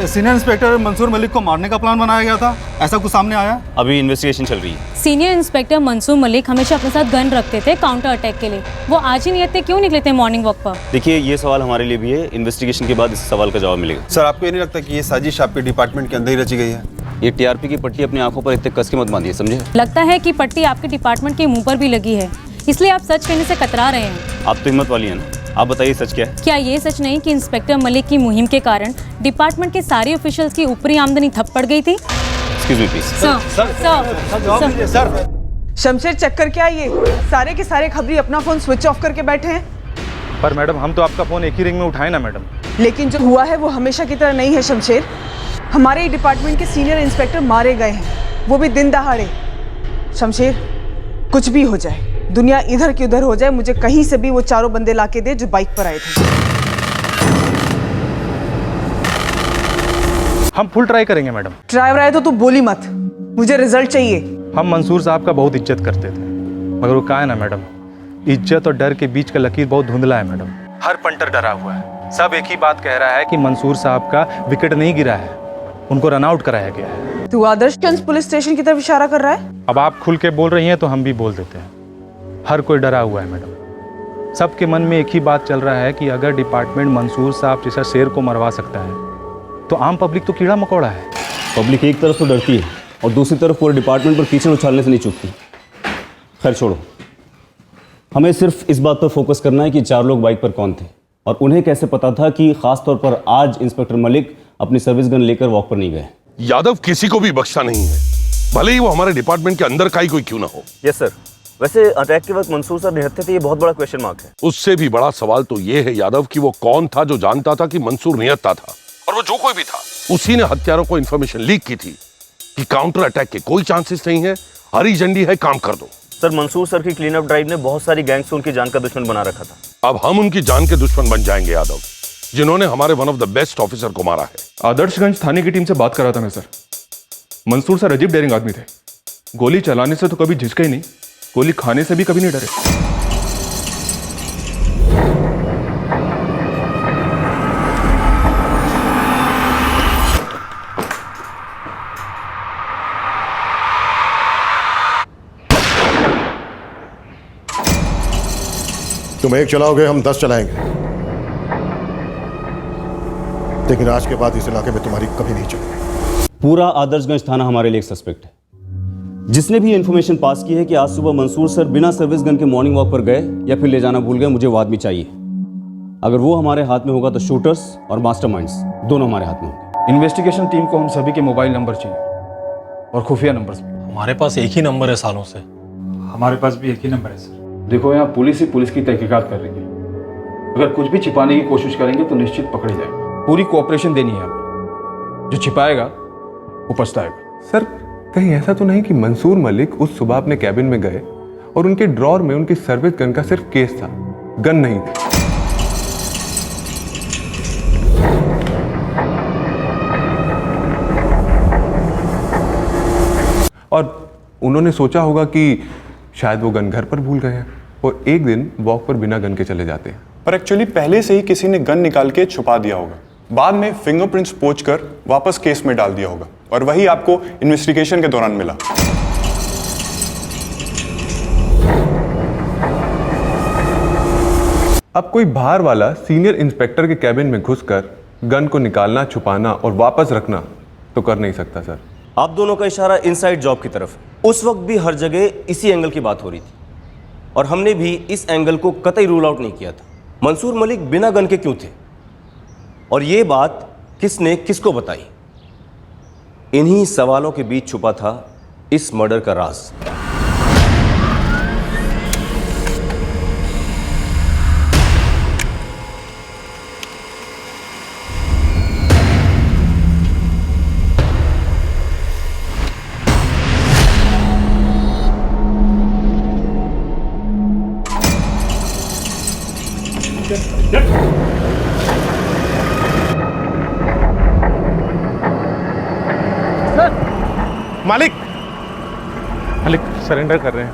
senior inspector Mansoor Malik को मारने का प्लान बनाया गया था, ऐसा कुछ सामने आया? अभी इन्वेस्टिगेशन चल रही है। सीनियर इंस्पेक्टर मंसूर मलिक हमेशा अपने साथ गन रखते थे काउंटर अटैक के लिए। वो आज ही नहीं आते, क्यों निकले थे मॉर्निंग वॉक पर? देखिए, ये सवाल हमारे लिए भी है। इन्वेस्टिगेशन के बाद इस सवाल का जवाब मिलेगा। सर, आपको ये नहीं लगता कि ये साजिश आपके डिपार्टमेंट के अंदर ही रची गई है? ये टीआरपी की पट्टी अपनी आंखों पर इतने कस के मत बांधिए, समझे? लगता है कि पट्टी आपके डिपार्टमेंट के मुंह पर भी लगी है, इसलिए आप सच कहने से कतरा रहे हैं। आप तो हिम्मत वाली है ना, आप बताइए सच क्या है? क्या ये सच नहीं कि इंस्पेक्टर मलिक की मुहिम के कारण डिपार्टमेंट के सारे ऑफिशियल्स की ऊपरी आमदनी ठप पड़ गई थी? Excuse me please. Sir, Shamsher check करके आइए, सारे के सारे खबरी अपना फोन स्विच ऑफ करके बैठे हैं। पर मैडम, हम तो आपका फोन एक ही रिंग में उठाए ना मैडम। लेकिन जो हुआ है वो हमेशा की तरह नहीं है शमशेर। हमारे ही डिपार्टमेंट के सीनियर इंस्पेक्टर मारे गए हैं, वो भी दिन दहाड़े। शमशेर, कुछ भी हो जाए, दुनिया इधर की उधर हो जाए, मुझे कहीं से भी वो चारों बंदे लाके दे जो बाइक पर आए थे। हम फुल ट्राई करेंगे मैडम। ड्राइवर आए तो तू बोली मत, मुझे रिजल्ट चाहिए। हम मंसूर साहब का बहुत इज्जत करते थे, मगर वो कहा है ना मैडम, इज्जत और डर के बीच का लकीर बहुत धुंधला है मैडम। हर पंटर डरा हुआ है, सब एक ही बात कह रहा है कि मंसूर साहब का विकेट नहीं गिरा है, उनको रन आउट कराया गया है। तू आदर्शगंज पुलिस स्टेशन की तरफ इशारा कर रहा है? अब आप खुल के बोल रही हैं तो हम भी बोल देते हैं। हर कोई डरा हुआ है मैडम, सबके मन में एक ही बात चल रहा है कि अगर डिपार्टमेंट मंसूर साहब जैसा शेर को मरवा सकता है तो आम पब्लिक तो कीड़ा मकोड़ा है। पब्लिक एक तरफ तो डरती है और दूसरी तरफ पूरे डिपार्टमेंट पर कीचड़ उछालने से नहीं चूकती। खैर छोड़ो, हमें सिर्फ इस बात पर फोकस करना है कि चार लोग बाइक पर कौन थे और उन्हें कैसे पता था कि खास तौर पर आज इंस्पेक्टर मलिक अपनी सर्विस गन लेकर वॉक पर नहीं गए। यादव किसी को भी बख्शा नहीं है, भले ही वो हमारे डिपार्टमेंट के अंदर का ही कोई क्यों ना हो। Yes sir. वैसे अटैक के वक्त मंसूर सर निहत्थे थे, ये बहुत बड़ा क्वेश्चन मार्क है। उससे भी बड़ा सवाल तो ये है यादव कि वो कौन था जो जानता था कि मंसूर निहत्था था, और वो जो कोई भी था उसी ने हत्यारों को इन्फॉर्मेशन लीक की थी कि काउंटर अटैक के कोई चांसेस नहीं है, हरी झंडी है, काम कर दो। सर, मंसूर सर की क्लीन अप ड्राइव ने बहुत सारी गैंग्स को उनकी जान का दुश्मन बना रखा था। अब हम उनकी जान के दुश्मन बन जाएंगे यादव, जिन्होंने हमारे one of the best officer को मारा है। आदर्शगंज थाने की टीम से बात कर रहा था मैं सर। मंसूर सर अजीब डेयरिंग आदमी थे, गोली चलाने से तो कभी झिझके ही नहीं, गोली खाने से भी कभी नहीं डरे। तुम एक चलाओगे, हम 10 चलाएंगे, लेकिन आज के बाद इस इलाके में तुम्हारी कभी नहीं चलेगी। पूरा आदर्शगंज थाना हमारे लिए एक सस्पेक्ट है। जिसने भी इंफॉर्मेशन पास की है कि आज सुबह मंसूर सर बिना सर्विस गन के मॉर्निंग वॉक पर गए या फिर ले जाना भूल गए, मुझे वो आदमी चाहिए। अगर वो हमारे हाथ में होगा तो शूटर्स और मास्टरमाइंड्स दोनों हमारे हाथ में होंगे। इन्वेस्टिगेशन टीम को हम सभी के मोबाइल नंबर चाहिए और खुफिया नंबर भी। हमारे पास एक ही नंबर है सालों से। हमारे पास भी एक ही नंबर है सर। देखो, यहाँ पुलिस ही पुलिस की तहकीकात कर रही है। अगर कुछ भी छिपाने की कोशिश करेंगे तो निश्चित पकड़े जाएंगे। पूरी कोऑपरेशन देनी है हमें। जो छिपाएगा वो पछताएगा। सर, कहीं ऐसा तो नहीं कि मंसूर मलिक उस सुबह अपने कैबिन में गए और उनके ड्रॉर में उनकी सर्विस गन का सिर्फ केस था, गन नहीं थी? और उन्होंने सोचा होगा कि शायद वो गन घर पर भूल गए हैं और एक दिन वॉक पर बिना गन के चले जाते हैं। पर एक्चुअली पहले से ही किसी ने गन निकाल के छुपा दिया होगा, बाद में फिंगरप्रिंट्स पोंछ कर वापस केस में डाल दिया होगा और वही आपको इन्वेस्टिगेशन के दौरान मिला। अब कोई बाहर वाला सीनियर इंस्पेक्टर के कैबिन में घुसकर गन को निकालना, छुपाना और वापस रखना तो कर नहीं सकता सर। आप दोनों का इशारा इनसाइड जॉब की तरफ है। उस वक्त भी हर जगह इसी एंगल की बात हो रही थी और हमने भी इस एंगल को कतई रूल आउट नहीं किया था। मंसूर मलिक बिना गन के क्यों थे और ये बात किसने किसको बताई? इन्हीं सवालों के बीच छुपा था इस मर्डर का राज। मालिक सरेंडर कर रहे हैं,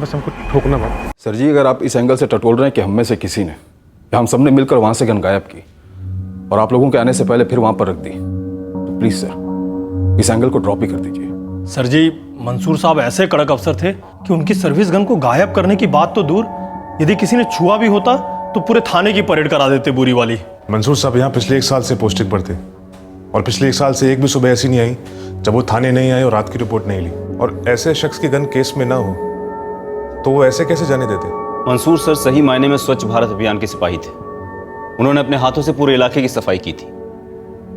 बस हमको ठोकना मत। सर जी, अगर आप इस एंगल से टटोल रहे हैं कि हम में से किसी ने या हम सबने मिलकर वहां से गन गायब की और आप लोगों के आने से पहले फिर वहां पर रख दी, तो प्लीज सर इस एंगल को ड्रॉप ही कर दीजिए। सर जी, मंसूर साहब ऐसे कड़क अफसर थे कि उनकी सर्विस गन को गायब करने की बात तो दूर, यदि किसी ने छुआ भी होता तो पूरे थाने की परेड करा देते बुरी वाली। मंसूर साहब यहाँ पिछले 1 साल से पोस्टिंग पर थे और पिछले 1 साल से एक भी सुबह ऐसी नहीं आई जब वो थाने नहीं आए और रात की रिपोर्ट नहीं ली। और ऐसे शख्स की गन केस में ना हो तो वो ऐसे कैसे जाने देते? मंसूर सर सही मायने में स्वच्छ भारत अभियान के सिपाही थे। उन्होंने अपने हाथों से पूरे इलाके की सफाई की थी,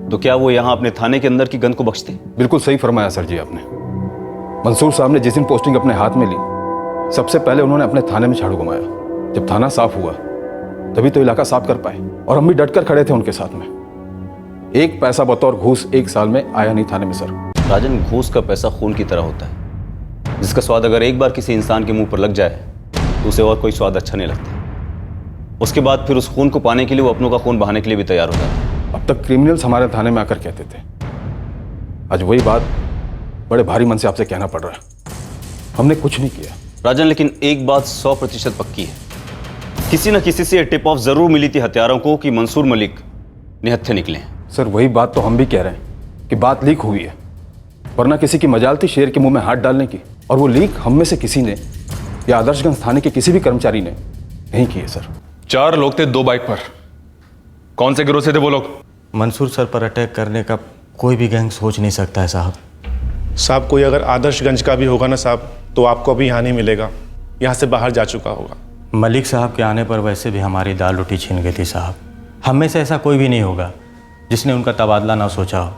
तो क्या वो यहाँ अपने थाने के अंदर की गन को बख्शते? बिल्कुल सही फरमाया सर जी आपने। मंसूर साहब ने जिस दिन पोस्टिंग अपने हाथ में ली, सबसे पहले उन्होंने अपने थाने में झाड़ू घुमाया। जब थाना साफ हुआ तभी तो इलाका साफ कर पाए और हम भी डटकर खड़े थे उनके साथ में। एक पैसा बतौर घूस 1 साल में आया नहीं थाने में सर। राजन, घूस का पैसा खून की तरह होता है, जिसका स्वाद अगर एक बार किसी इंसान के मुंह पर लग जाए तो उसे और कोई स्वाद अच्छा नहीं लगता। उसके बाद फिर उस खून को पाने के लिए वो अपनों का खून बहाने के लिए भी तैयार हो जाता है। अब तक क्रिमिनल्स हमारे थाने में आकर कहते थे, आज वही बात बड़े भारी मन से आपसे कहना पड़ रहा है। हमने कुछ नहीं किया राजन, लेकिन एक बात 100% पक्की है, किसी न किसी से टिप ऑफ जरूर मिली थी हथियारों को कि मंसूर मलिक निहत्थे निकले। सर वही बात तो हम भी कह रहे हैं कि बात लीक हुई है, वरना किसी की मजाल थी शेर के मुंह में हाथ डालने की, और वो लीक हम में से किसी ने या आदर्शगंज थाने के किसी भी कर्मचारी ने नहीं की है सर। 4 लोग थे 2 बाइक पर। कौन से गिरोह से थे वो लोग? मंसूर सर पर अटैक करने का कोई भी गैंग सोच नहीं सकता है साहब। साहब, कोई अगर आदर्शगंज का भी होगा ना साहब, तो आपको अभी यहाँ नहीं मिलेगा, यहाँ से बाहर जा चुका होगा। मलिक साहब के आने पर वैसे भी हमारी दाल रोटी छीन गई थी साहब। हम में से ऐसा कोई भी नहीं होगा जिसने उनका तबादला ना सोचा हो,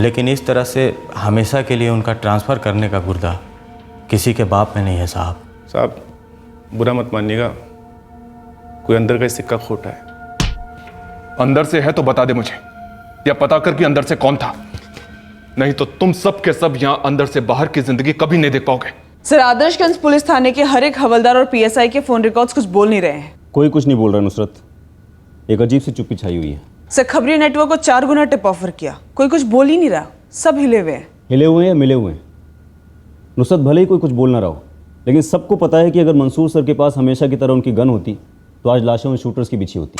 लेकिन इस तरह से हमेशा के लिए उनका ट्रांसफ़र करने का गुर्दा किसी के बाप में नहीं है साहब। साहब बुरा मत मानिएगा, कोई अंदर का सिक्का खोटा है। अंदर से है तो बता दे मुझे, या पता कर कि अंदर से कौन था, नहीं तो तुम सब के सब यहाँ अंदर से बाहर की जिंदगी कभी नहीं देख पाओगे। सर, आदर्शगंज पुलिस थाने के हर एक हवलदार और पीएसआई के फोन रिकॉर्ड्स कुछ बोल नहीं रहे हैं। कोई कुछ नहीं बोल रहा नुसरत, एक अजीब सी चुप्पी छाई हुई है। सर, खबरी नेटवर्क को 4 गुना टिप ऑफर किया, कोई कुछ बोल ही नहीं रहा, सब हिले हुए हैं। हिले हुए हैं या मिले हुए हैं? नुसरत, भले ही कोई कुछ बोल ना रहा हो, लेकिन सबको पता है कि अगर मंसूर सर के पास हमेशा की तरह उनकी गन होती तो आज लाशों में शूटर्स की बिछी होती।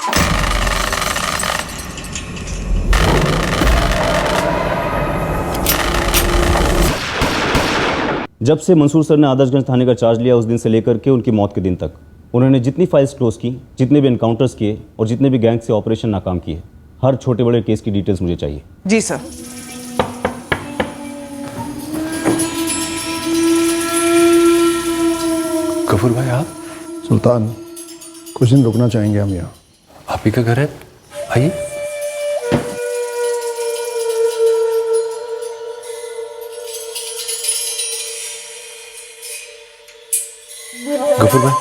जब से मंसूर सर ने आदर्शगंज थाने का चार्ज लिया उस दिन से लेकर के उनकी मौत के दिन तक उन्होंने जितनी फाइल्स क्लोज की, जितने भी एनकाउंटर्स किए और जितने भी गैंग से ऑपरेशन नाकाम किए, हर छोटे बड़े केस की डिटेल्स मुझे चाहिए। जी सर। गफूर भाई, आप? सुल्तान, कुछ दिन रुकना चाहेंगे हम यहाँ। आप ही का घर है, आइए। गफूर भाई,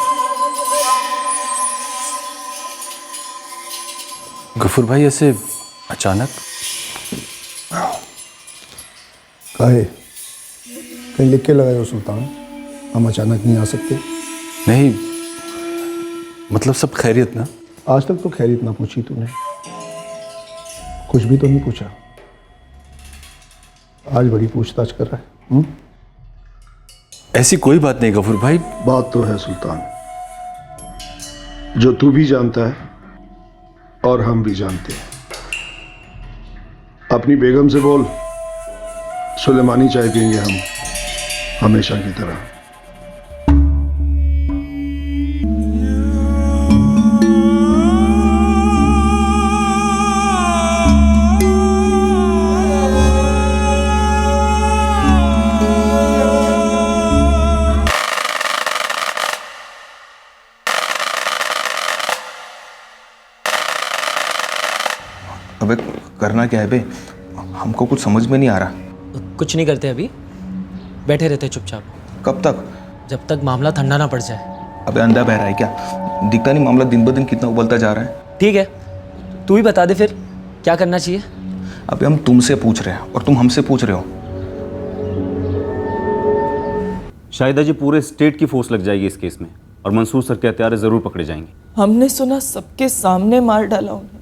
गफूर भाई ऐसे अचानक? काहे? कहीं लिख के लगाए हो सुल्तान, हम अचानक नहीं आ सकते। नहीं, मतलब सब खैरियत ना? आज तक तो खैरियत ना पूछी तूने, कुछ भी तो नहीं पूछा। आज बड़ी पूछताछ कर रहा है। ऐसी कोई बात नहीं गफूर भाई। बात तो है सुल्तान, जो तू भी जानता है और हम भी जानते हैं। अपनी बेगम से बोल, सुलेमानी चाय पियेंगे हम हमेशा की तरह। अबे करना क्या है बे, हमको कुछ समझ में नहीं आ रहा। कुछ नहीं करते अभी, बैठे रहते चुपचाप। कब तक? जब तक मामला ठंडा ना पड़ जाए। अबे अंधा बह रहा है क्या? दिखता नहीं मामला दिन ब दिन कितना उबलता जा रहा है। ठीक है, तू ही बता दे फिर क्या करना चाहिए। अबे हम तुमसे पूछ रहे हैं और तुम हमसे पूछ रहे हो। शाहिदा जी, पूरे स्टेट की फोर्स लग जाएगी इस केस में और मंसूर सर के हत्यारे जरूर पकड़े जाएंगे। हमने सुना सबके सामने मार डाला उन्हें।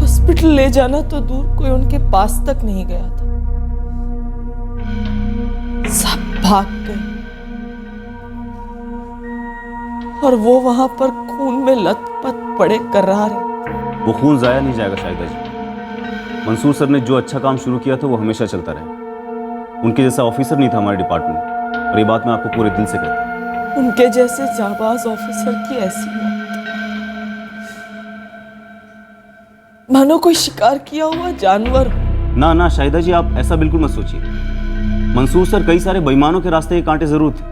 हॉस्पिटल ले जाना तो दूर, कोई उनके पास तक नहीं गया था। सब भाग गए और वो वहां पर खून में लथपथ पड़े कर्रार हैं। वो खून जाया नहीं जाएगा शाहिदा जी। मंसूर सर ने जो अच्छा काम शुरू किया था वो हमेशा चलता रहे। उनके जैसा ऑफिसर नहीं था हमारे डिपार्टमेंट में, और ये बात मैं आपको पूरे दिल से कहता हूँ। उनके जैसे जाबाज ऑफिसर की ऐसी मौत, मानो कोई शिकार किया हुआ जानवर। ना ना शाहिदा जी, आप ऐसा बिल्कुल मत सोचिए। मंसूर सर कई सारे बेईमानों के रास्ते के कांटे जरूर थे,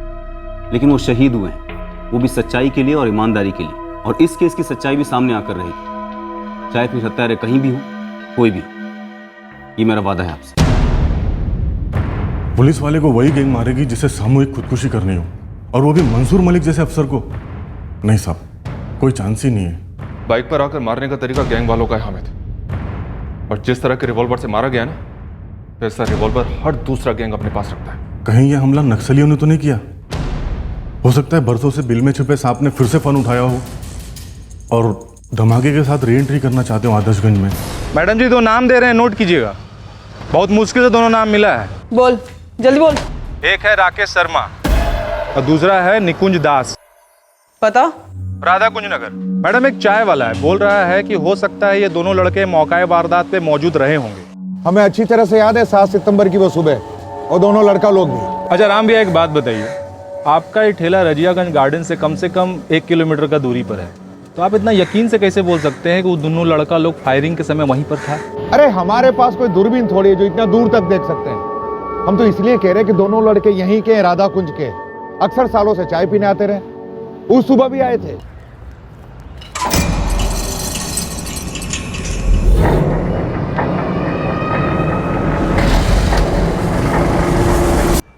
लेकिन वो शहीद हुए हैं, वो भी सच्चाई के लिए और ईमानदारी के लिए। और इस केस की सच्चाई भी सामने आकर रहेगी, चाहे फिर हत्यारे कहीं भी हो, कोई भी हो। ये मेरा वादा है आपसे। पुलिस वाले को वही गैंग मारेगी जिसे सामूहिक खुदकुशी करनी हो, और वो भी मंसूर मलिक जैसे अफसर को। नहीं साहब, कोई चांस ही नहीं है। बाइक पर आकर मारने का तरीका गैंग वालों का है हामिद, और जिस तरह के रिवॉल्वर से मारा गया ना, वैसा रिवॉल्वर हर दूसरा गैंग अपने पास रखता है। कहीं यह हमला नक्सलियों ने तो नहीं किया? हो सकता है बरसों से बिल में छुपे सांप ने फिर से फन उठाया हो और धमाके के साथ री एंट्री करना चाहते हो आदर्शगंज में। मैडम जी, दो नाम दे रहे हैं, नोट कीजिएगा। बहुत मुश्किल से दोनों नाम मिला है। बोल, जल्दी बोल। एक है राकेश शर्मा और दूसरा है निकुंज दास। पता? राधा कुंज नगर। मैडम, एक चाय वाला है, बोल रहा है कि हो सकता है ये दोनों लड़के मौका वारदात पे मौजूद रहे होंगे। हमें अच्छी तरह से याद है 7 सितंबर की वो सुबह, और दोनों लड़का लोग भी। अच्छा राम भैया, एक बात बताइए, आपका ये ठेला रजियागंज गार्डन से कम 1 किलोमीटर का दूरी पर है, तो आप इतना यकीन से कैसे बोल सकते हैं कि वो दोनों लड़का लोग फायरिंग के समय वहीं पर था? अरे हमारे पास कोई दूरबीन थोड़ी है जो इतना दूर तक देख सकते हैं। हम तो इसलिए कह रहे हैं कि दोनों लड़के यहीं के राधा कुंज के, अक्सर सालों से चाय पीने आते रहे, उस सुबह भी आए थे।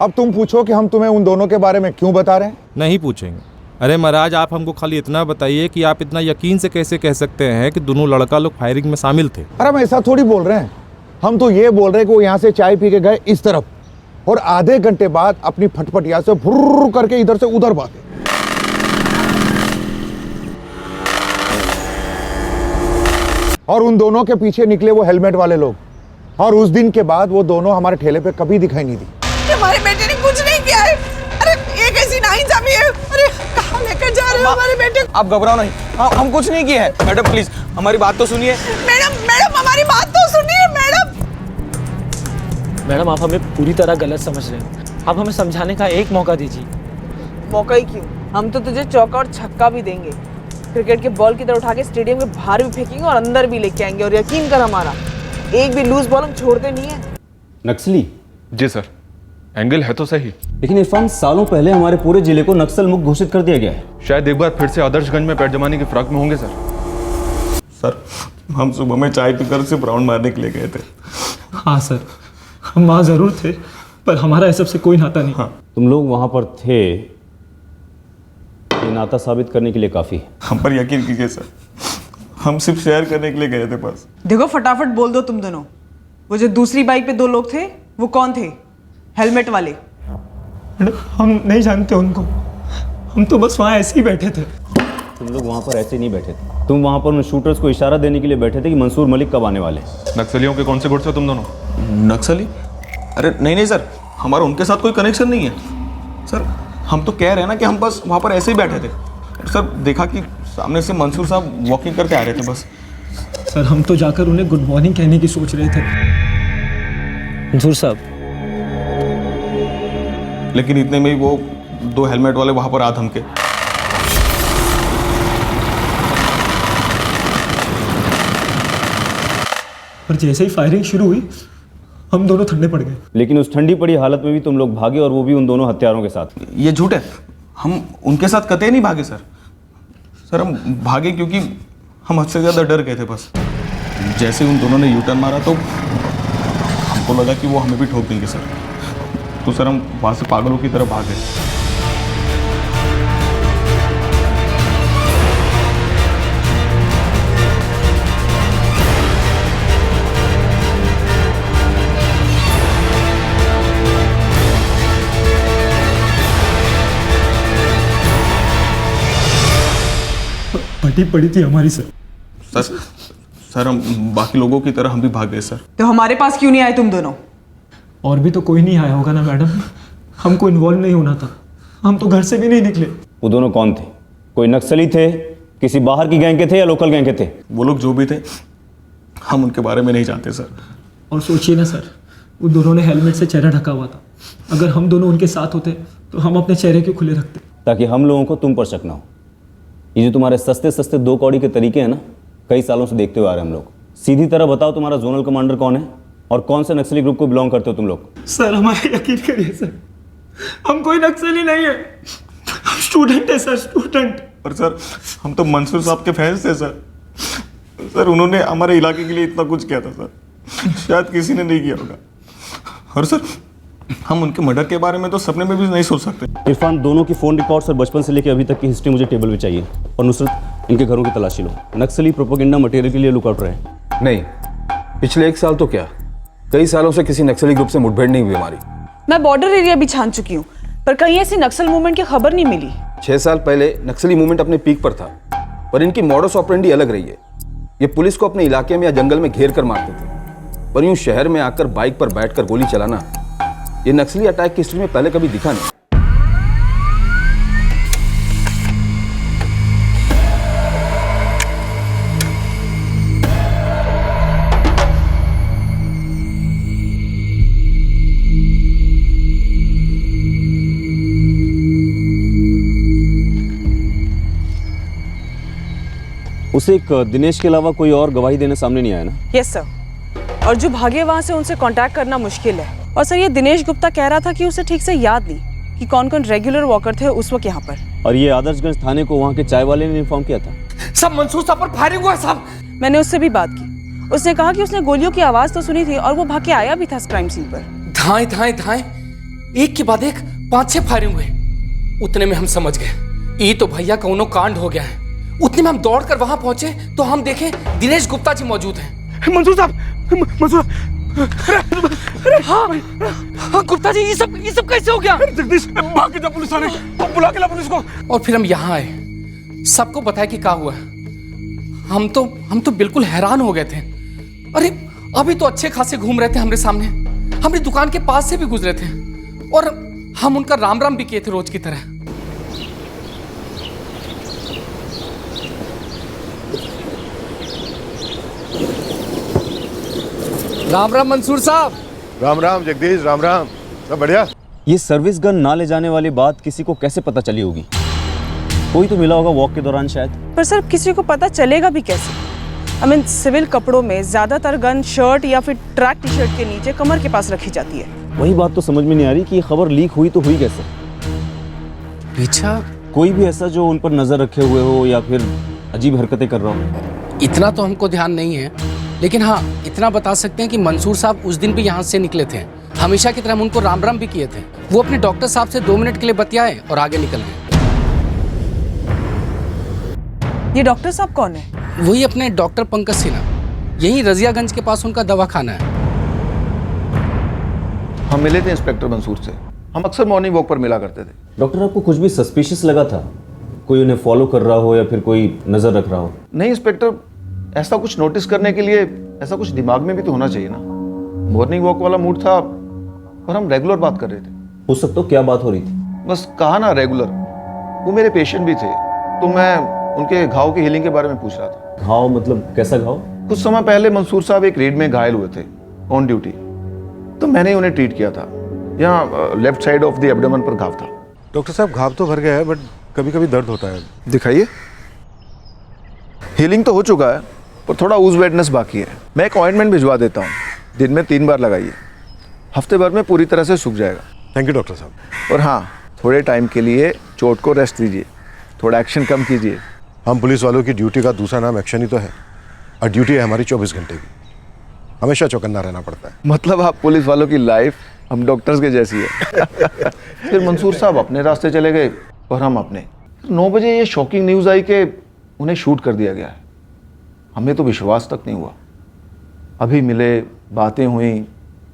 अब तुम पूछो कि हम तुम्हें उन दोनों के बारे में क्यों बता रहे हैं? नहीं पूछेंगे। अरे महाराज, आप हमको खाली इतना बताइए कि आप इतना यकीन से कैसे कह सकते हैं कि दोनों लड़का लोग फायरिंग में शामिल थे? अरे हम ऐसा थोड़ी बोल रहे हैं, हम तो ये बोल रहे हैं कि वो यहाँ से चाय पी के गए इस तरफ, और आधे घंटे बाद अपनी फटफटिया से फुर्र करके इधर से उधर भागे। और उन दोनों के पीछे निकले वो हेलमेट वाले लोग, और उस दिन के बाद वो दोनों हमारे ठेले पे कभी दिखाई नहीं दी। हमारे बेटे ने कुछ नहीं किया है। अरे ये कैसी नाइंसाफी है। अरे कहाँ लेकर जा रहे हो हमारे बेटे को? आप घबराओ नहीं, हम कुछ नहीं किए हैं। मैडम प्लीज हमारी बात तो सुनिए। मैडम हमारी बात तो सुनिए। मैडम, आप हमें पूरी तरह गलत समझ रहे हैं। आप हमें समझाने का एक मौका दीजिए। मौका ही क्यों, हम तो तुझे चौका और छक्का भी देंगे। क्रिकेट के बॉल की तरह उठा के स्टेडियम के बाहर भी फेंकेंगे और अंदर भी लेके आएंगे, और यकीन कर हमारा, एक भी लूज बॉल हम छोड़ते नहीं है। नक्सली? जी सर। एंगल है तो सही, लेकिन इरफान सालों पहले हमारे पूरे जिले को नक्सल मुक्त घोषित कर दिया गया है। शायद एक बार फिर से आदर्शगंज में पैर जमाने की फिराक में होंगे सर। सर हम सुबह में चाय पीकर सिर्फ राउंड मारने के लिए गए थे। हाँ सर, हम वहाँ ज़रूर थे, पर हमारा इस सब से कोई नाता नहीं। हाँ। तुम लोग वहां पर थे, ये नाता साबित करने के लिए काफी है। हम पर यकीन कीजिए सर, हम सिर्फ शेयर करने के लिए गए थे बस। देखो फटाफट बोल दो तुम दोनों, वो जो दूसरी बाइक पे 2 लोग थे वो कौन थे? हेलमेट वाले? हम नहीं जानते उनको, हम तो बस वहाँ ऐसे ही बैठे थे। तुम लोग वहां पर ऐसे नहीं बैठे थे, तुम वहां पर उन शूटर्स को इशारा देने के लिए बैठे थे कि मंसूर मलिक कब आने वाले। नक्सलियों के कौन से गुट से तुम दोनों? नक्सली? अरे नहीं सर, हमारा उनके साथ कोई कनेक्शन नहीं है सर। हम तो कह रहे हैं ना कि हम बस वहाँ पर ऐसे ही बैठे थे सर। देखा कि सामने से मंसूर साहब वॉकिंग करके आ रहे थे बस। सर हम तो जाकर उन्हें गुड मॉर्निंग कहने की सोच रहे थे। मंसूर साहब। लेकिन इतने में ही वो 2 हेलमेट वाले वहाँ पर आ धमके। पर जैसे ही फायरिंग शुरू हुई हम दोनों ठंडे पड़ गए। लेकिन उस ठंडी पड़ी हालत में भी तुम लोग भागे, और वो भी उन दोनों हथियारों के साथ। ये झूठ है, हम उनके साथ कतई नहीं भागे सर। सर हम भागे क्योंकि हम हद से ज़्यादा डर गए थे बस। जैसे उन दोनों ने यू टर्न मारा तो हमको लगा कि वो हमें भी ठोक देंगे सर। तो सर हम वहाँ से पागलों की तरह भागे। फटी पड़ी थी हमारी सर। सर हम बाकी लोगों की तरह हम भी भाग गए सर। तो हमारे पास क्यों नहीं आए तुम दोनों? और भी तो कोई नहीं आया होगा ना मैडम, हमको इन्वॉल्व नहीं होना था, हम तो घर से भी नहीं निकले। वो दोनों कौन थे? कोई नक्सली थे, किसी बाहर की गैंग के थे या लोकल गैंग के थे? वो लोग जो भी थे हम उनके बारे में नहीं जानते सर। और सोचिए ना सर, वो दोनों ने हेलमेट से चेहरा ढका हुआ था। अगर हम दोनों उनके साथ होते तो हम अपने चेहरे क्यों खुले रखते? ताकि हम लोगों को तुम पर शक ना हो। ये जो तुम्हारे सस्ते सस्ते 2 कौड़ी के तरीके हैं ना, कई सालों से देखते हुए आ रहे हैं हम लोग। सीधी तरह बताओ, तुम्हारा जोनल कमांडर कौन है और कौन से नक्सली ग्रुप को बिलोंग करते हो तुम लोग? सर हमारा यकीन करिए सर, हम कोई नक्सली नहीं है, स्टूडेंट है सर, स्टूडेंट। पर सर हम तो मंसूर साहब के फैंस थे सर। सर उन्होंने हमारे इलाके के लिए इतना कुछ किया था सर, शायद किसी ने नहीं किया होगा। और सर हम उनके मर्डर के बारे में तो सपने में भी नहीं सोच सकते। इरफान, दोनों की फ़ोन रिकॉर्ड्स और बचपन से लेकर अभी तक की हिस्ट्री मुझे टेबल पे चाहिए। और नुसरत, इनके घरों की तलाशी लो। नक्सली प्रोपेगेंडा मटेरियल के लिए लुकआउट रहे। नहीं, पिछले 1 साल तो क्या, कई सालों से किसी नक्सली ग्रुप से मुठभेड़ नहीं हुई हमारी। मैं बॉर्डर एरिया भी छान चुकी हूँ, पर कहीं ऐसी नक्सल मूवमेंट की खबर नहीं मिली। 6 साल पहले नक्सली मूवमेंट अपने पीक पर था, पर इनकी मॉडस ऑपरेंडी अलग रही है। ये पुलिस को अपने इलाके में या जंगल में घेर कर मारते थे, पर यूं शहर में आकर बाइक पर बैठकर गोली चलाना, ये नक्सली अटैक की हिस्ट्री में पहले कभी दिखा नहीं। उसे एक दिनेश के अलावा कोई और गवाही देने सामने नहीं आया ना? यस सर, और जो भागे वहां से उनसे कांटेक्ट करना मुश्किल है। और सर ये दिनेश गुप्ता कह रहा था कि उसे ठीक से याद नहीं कि कौन कौन रेगुलर वॉकर थे उस वक्त यहाँ पर। और ये आदर्शगंज थाने को वहाँ के चाय वाले ने इन्फॉर्म किया था। सब मंसूर साहब पर फायरिंग हुआ साहब। मैंने उससे भी बात की, उसने कहा कि उसने गोलियों की आवाज तो सुनी थी और वो भाग के आया भी था क्राइम सीन पर। धाए धाए धाए, एक के बाद एक 5-6 फायरिंग हुए। उतने में हम समझ गए ये तो भैया का उन्हों कांड हो गया है। उतने में हम दौड़कर वहां पहुंचे तो हम देखे दिनेश गुप्ता जी मौजूद हैं। मंसूर साहब, मंसूर, हाँ गुप्ता जी, ये सब कैसे हो गया? जगदीश भाग के जा पुलिस थाने, बुला के ला पुलिस को। और फिर हम यहाँ आए, सबको बताया कि क्या हुआ। हम तो बिल्कुल हैरान हो गए थे। अरे अभी तो अच्छे खासे घूम रहे थे हमारे सामने, हमारी दुकान के पास से भी गुजरे थे और हम उनका राम राम भी किए थे रोज की तरह। राम राम मंसूर साहब। राम राम जगदीश, राम राम। सब बढ़िया? ये सर्विस गन ना ले जाने वाली बात किसी को कैसे पता चली होगी? कोई तो मिला होगा वॉक के दौरान शायद। पर सर किसी को पता चलेगा भी कैसे? आई मीन सिविल कपड़ों में ज्यादातर गन शर्ट या फिर ट्रैक टी शर्ट के नीचे कमर के पास रखी जाती है। वही बात तो समझ में नहीं आ रही कि ये खबर लीक हुई तो हुई कैसे। पीछा कोई भी ऐसा जो उन पर नजर रखे हुए हो या फिर अजीब हरकतें कर रहा हो। इतना तो हमको ध्यान नहीं है, लेकिन हाँ इतना बता सकते हैं कि मंसूर साहब उस दिन भी यहाँ से निकले थे। हमेशा की तरह हम उनको राम राम भी किए थे। वो अपने डॉक्टर साहब से 2 मिनट के लिए बतियाए और आगे निकल गए। ये डॉक्टर साहब कौन है? वही अपने डॉक्टर पंकज सिन्हा, यही रजियागंज के पास उनका दवाखाना है। हम मिले थे इंस्पेक्टर मंसूर से, हम अक्सर मॉर्निंग वॉक पर मिला करते थे। डॉक्टर आपको कुछ भी सस्पिशियस लगा था? कोई उन्हें फॉलो कर रहा हो या फिर कोई नजर रख रहा हो? नहीं इंस्पेक्टर, ऐसा कुछ नोटिस करने के लिए ऐसा कुछ दिमाग में भी तो होना चाहिए ना। मॉर्निंग वॉक वाला मूड था और हम रेगुलर बात कर रहे थे। उस वक्त तो क्या बात हो रही थी? बस कहा ना रेगुलर। वो मेरे पेशेंट भी थे तो मैं उनके घाव की हीलिंग के बारे में पूछ रहा था। घाव मतलब कैसा घाव? कुछ समय पहले मंसूर साहब एक रेड में घायल हुए थे ऑन ड्यूटी, तो मैंने उन्हें ट्रीट किया था। यहाँ left side of the abdomen पर घाव था। डॉक्टर साहब घाव तो भर गया है बट कभी कभी दर्द होता है। दिखाइए। हीलिंग तो हो चुका है पर थोड़ा ऊज वेटनेस बाकी है। मैं एक ऑइंटमेंट भिजवा देता हूँ, दिन में 3 बार लगाइए, हफ्ते भर में पूरी तरह से सूख जाएगा। थैंक यू डॉक्टर साहब। और हाँ, थोड़े टाइम के लिए चोट को रेस्ट दीजिए, थोड़ा एक्शन कम कीजिए। हम पुलिस वालों की ड्यूटी का दूसरा नाम एक्शन ही तो है, और ड्यूटी है हमारी 24 घंटे की। हमेशा चौकन्ना रहना पड़ता है। मतलब आप पुलिस वालों की लाइफ हम डॉक्टर्स के जैसी है। फिर मंसूर साहब अपने रास्ते चले गए और हम अपने। 9 बजे ये शॉकिंग न्यूज़ आई कि उन्हें शूट कर दिया गया है। हमें तो विश्वास तक नहीं हुआ। अभी मिले, बातें हुई,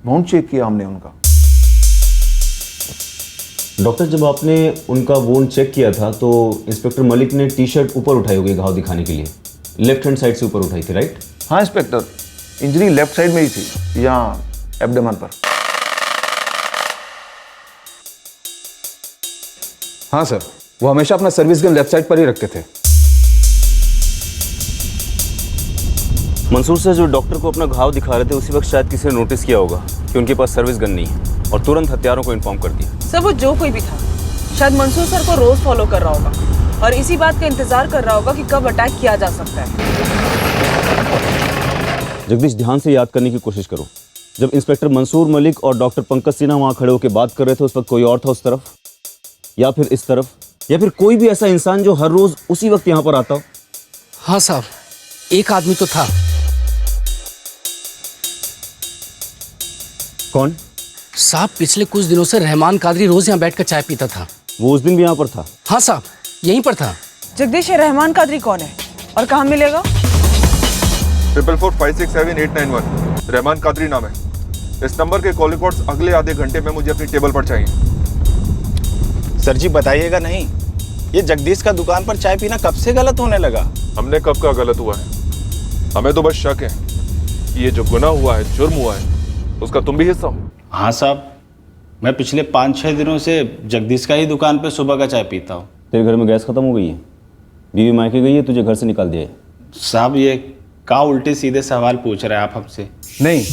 वाउंड चेक किया हमने उनका। डॉक्टर, जब आपने उनका वोंड चेक किया था तो इंस्पेक्टर मलिक ने टी शर्ट ऊपर उठाई होगी घाव दिखाने के लिए, लेफ्ट हैंड साइड से ऊपर उठाई थी, राइट? हाँ इंस्पेक्टर, इंजरी लेफ्ट साइड में ही थी, यहाँ एब्डोमेन पर। हाँ सर, वो हमेशा अपना सर्विस गन लेफ्ट साइड पर ही रखते थे। मंसूर से जो डॉक्टर को अपना घाव दिखा रहे थे उसी वक्त शायद किसी ने नोटिस किया होगा कि उनके पास सर्विस गन नहीं है और तुरंत हत्यारों को इन्फॉर्म कर दिया। सर वो जो कोई भी था, शायद मंसूर सर को रोज फॉलो कर रहा होगा और इसी बात का इंतजार कर रहा होगा कि कब अटैक किया जा सकता है। जगदीश, ध्यान से याद करने की कोशिश करो। जब इंस्पेक्टर मंसूर मलिक और डॉक्टर पंकज सिन्हा वहां खड़े होकर बात कर रहे थे उस वक्त कोई और था उस तरफ, या फिर इस तरफ, या फिर कोई भी ऐसा इंसान जो हर रोज उसी वक्त यहाँ पर आता हो? हाँ साहब, एक आदमी तो था। कौन? साहब पिछले कुछ दिनों से रहमान कादरी रोज यहाँ बैठकर चाय पीता था। वो उस दिन भी यहाँ पर था? हाँ साहब, यहीं पर था। जगदीश, ये रहमान कादरी कौन है और कहाँ मिलेगा? 444567891 रहमान कादरी नाम है। इस नंबर के कॉल रिकॉर्ड्स अगले आधे घंटे में मुझे अपनी टेबल पर चाहिए। सर जी बताइएगा नहीं, ये जगदीश का दुकान पर चाय पीना कब से गलत होने लगा? हमने कब का गलत हुआ है? हमें तो बस शक है कि ये जो गुनाह हुआ है, जुर्म हुआ है, उसका तुम भी हिस्सा हो। हाँ साहब, मैं पिछले 5-6 दिनों से जगदीश का ही दुकान पे सुबह का चाय पीता हूँ। तेरे घर में गैस खत्म हो गई है? बीवी मायके गई है, तुझे घर से निकाल दिया है? साहब ये का उल्टे सीधे सवाल पूछ रहे हैं आप हमसे? नहीं,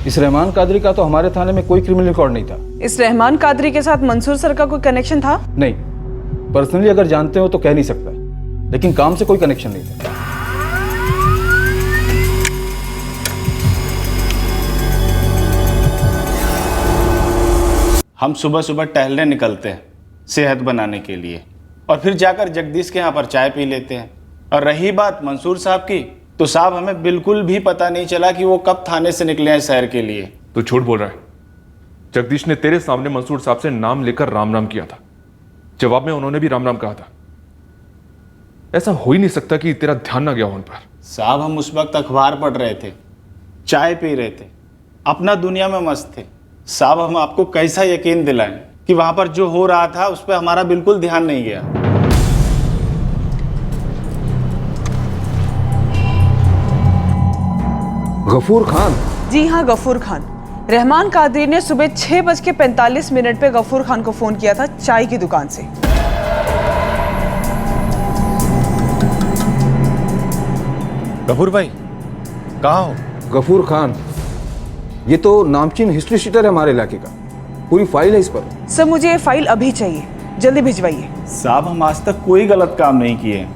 इस रहमान कादरी का तो हमारे थाने में कोई क्रिमिनल रिकॉर्ड नहीं था। इस रहमान कादरी के साथ मंसूर सर का कोई कनेक्शन था? नहीं, पर्सनली अगर जानते हो तो कह नहीं सकता, लेकिन काम से कोई कनेक्शन नहीं था। हम सुबह सुबह टहलने निकलते हैं सेहत बनाने के लिए और फिर जाकर जगदीश के यहाँ पर चाय पी लेते हैं। और रही बात मंसूर साहब की, तो साहब हमें बिल्कुल भी पता नहीं चला कि वो कब थाने से निकले हैं शहर के लिए। तो झूठ बोल रहा है। जगदीश ने तेरे सामने मंसूर साहब से नाम लेकर राम राम किया था, जवाब में उन्होंने भी राम राम कहा था। ऐसा हो ही नहीं सकता कि तेरा ध्यान ना गया हो उन पर। साहब हम उस वक्त अखबार पढ़ रहे थे, चाय पी रहे थे, अपना दुनिया में मस्त थे। साहब हम आपको कैसा यकीन दिलाएं कि वहां पर जो हो रहा था उस पर हमारा बिल्कुल ध्यान नहीं गया। गफूर खान? जी हाँ, गफूर खान। रहमान कादरी ने सुबह 6:45 पे गफूर खान को फोन किया था चाय की दुकान से। गफूर भाई कहाँ हो? गफूर खान, ये तो नामचीन हिस्ट्री शीटर है हमारे इलाके का, पूरी फाइल है इस पर। सर मुझे ये फाइल अभी चाहिए, जल्दी भिजवाइए। साहब हम आज तक कोई गलत काम नहीं किए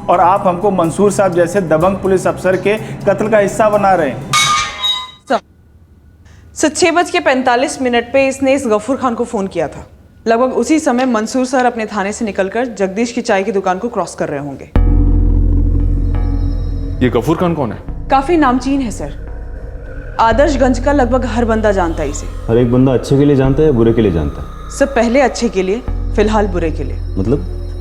और आप हमको मंसूर साहब जैसे दबंग पुलिस अफसर के कत्ल का हिस्सा बना रहे हैं। सर 6:45 पे इसने इस गफूर खान को फ़ोन किया था। लगभग उसी समय मंसूर सर अपने थाने से निकलकर जगदीश की चाय की दुकान को क्रॉस कर रहे होंगे। ये गफूर खान कौन है? काफी नामचीन है सर। आदर्शगंज का लगभग हर बंदा जानता है इसे। हर एक बंदा अच्छे के लिए जानता है या बुरे के लिए जानता है? सर पहले अच्छे के लिए, फिलहाल बुरे के लिए।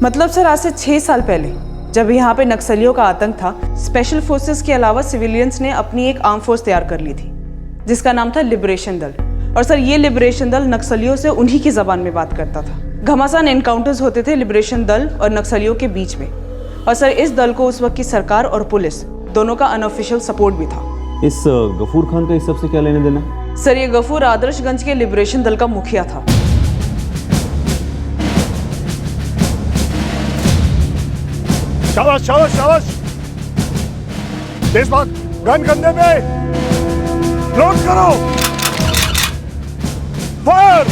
मतलब सर आज से 6 साल पहले जब यहाँ पे नक्सलियों का आतंक था, स्पेशल फोर्सेस के अलावा सिविलियंस ने अपनी एक आर्म फोर्स तैयार कर ली थी जिसका नाम था लिबरेशन दल। और सर ये लिबरेशन दल नक्सलियों से उन्हीं की जबान में बात करता था। घमासान एनकाउंटर्स होते थे लिबरेशन दल और नक्सलियों के बीच में। और सर इस दल को उस वक्त की सरकार और पुलिस दोनों का अनऑफिशियल सपोर्ट भी था। इस गफूर खान का इस सब से क्या लेने देना? सर ये गफूर आदर्शगंज के लिबरेशन दल का मुखिया था। शाबाश शाबाश शाबाश, तेज भाग, गन कंधे में, लोड करो, फायर।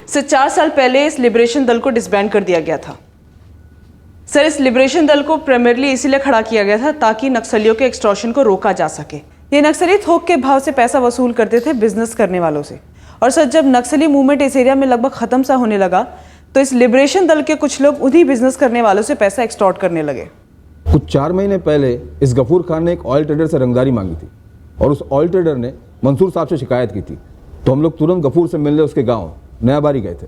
सर 4 साल पहले इस लिबरेशन दल को डिसबैंड कर दिया गया था। सर इस लिबरेशन दल को प्राइमरली इसीलिए खड़ा किया गया था ताकि नक्सलियों के एक्सटॉर्शन को रोका जा सके। ये नक्सली थोक के भाव से पैसा वसूल करते थे बिजनेस करने वालों से। और सर जब नक्सली मूवमेंट इस एरिया में लगभग खत्म सा होने लगा तो इस लिबरेशन दल के कुछ लोग उन्हीं बिजनेस करने वालों से पैसा एक्सटॉर्ट करने लगे। कुछ 4 महीने पहले इस गफूर खान ने एक ऑयल ट्रेडर से रंगदारी मांगी थी और उस ऑयल ट्रेडर ने मंसूर साहब से शिकायत की थी। तो हम लोग तुरंत गफूर से मिलने उसके गाँव नयाबारी गए थे।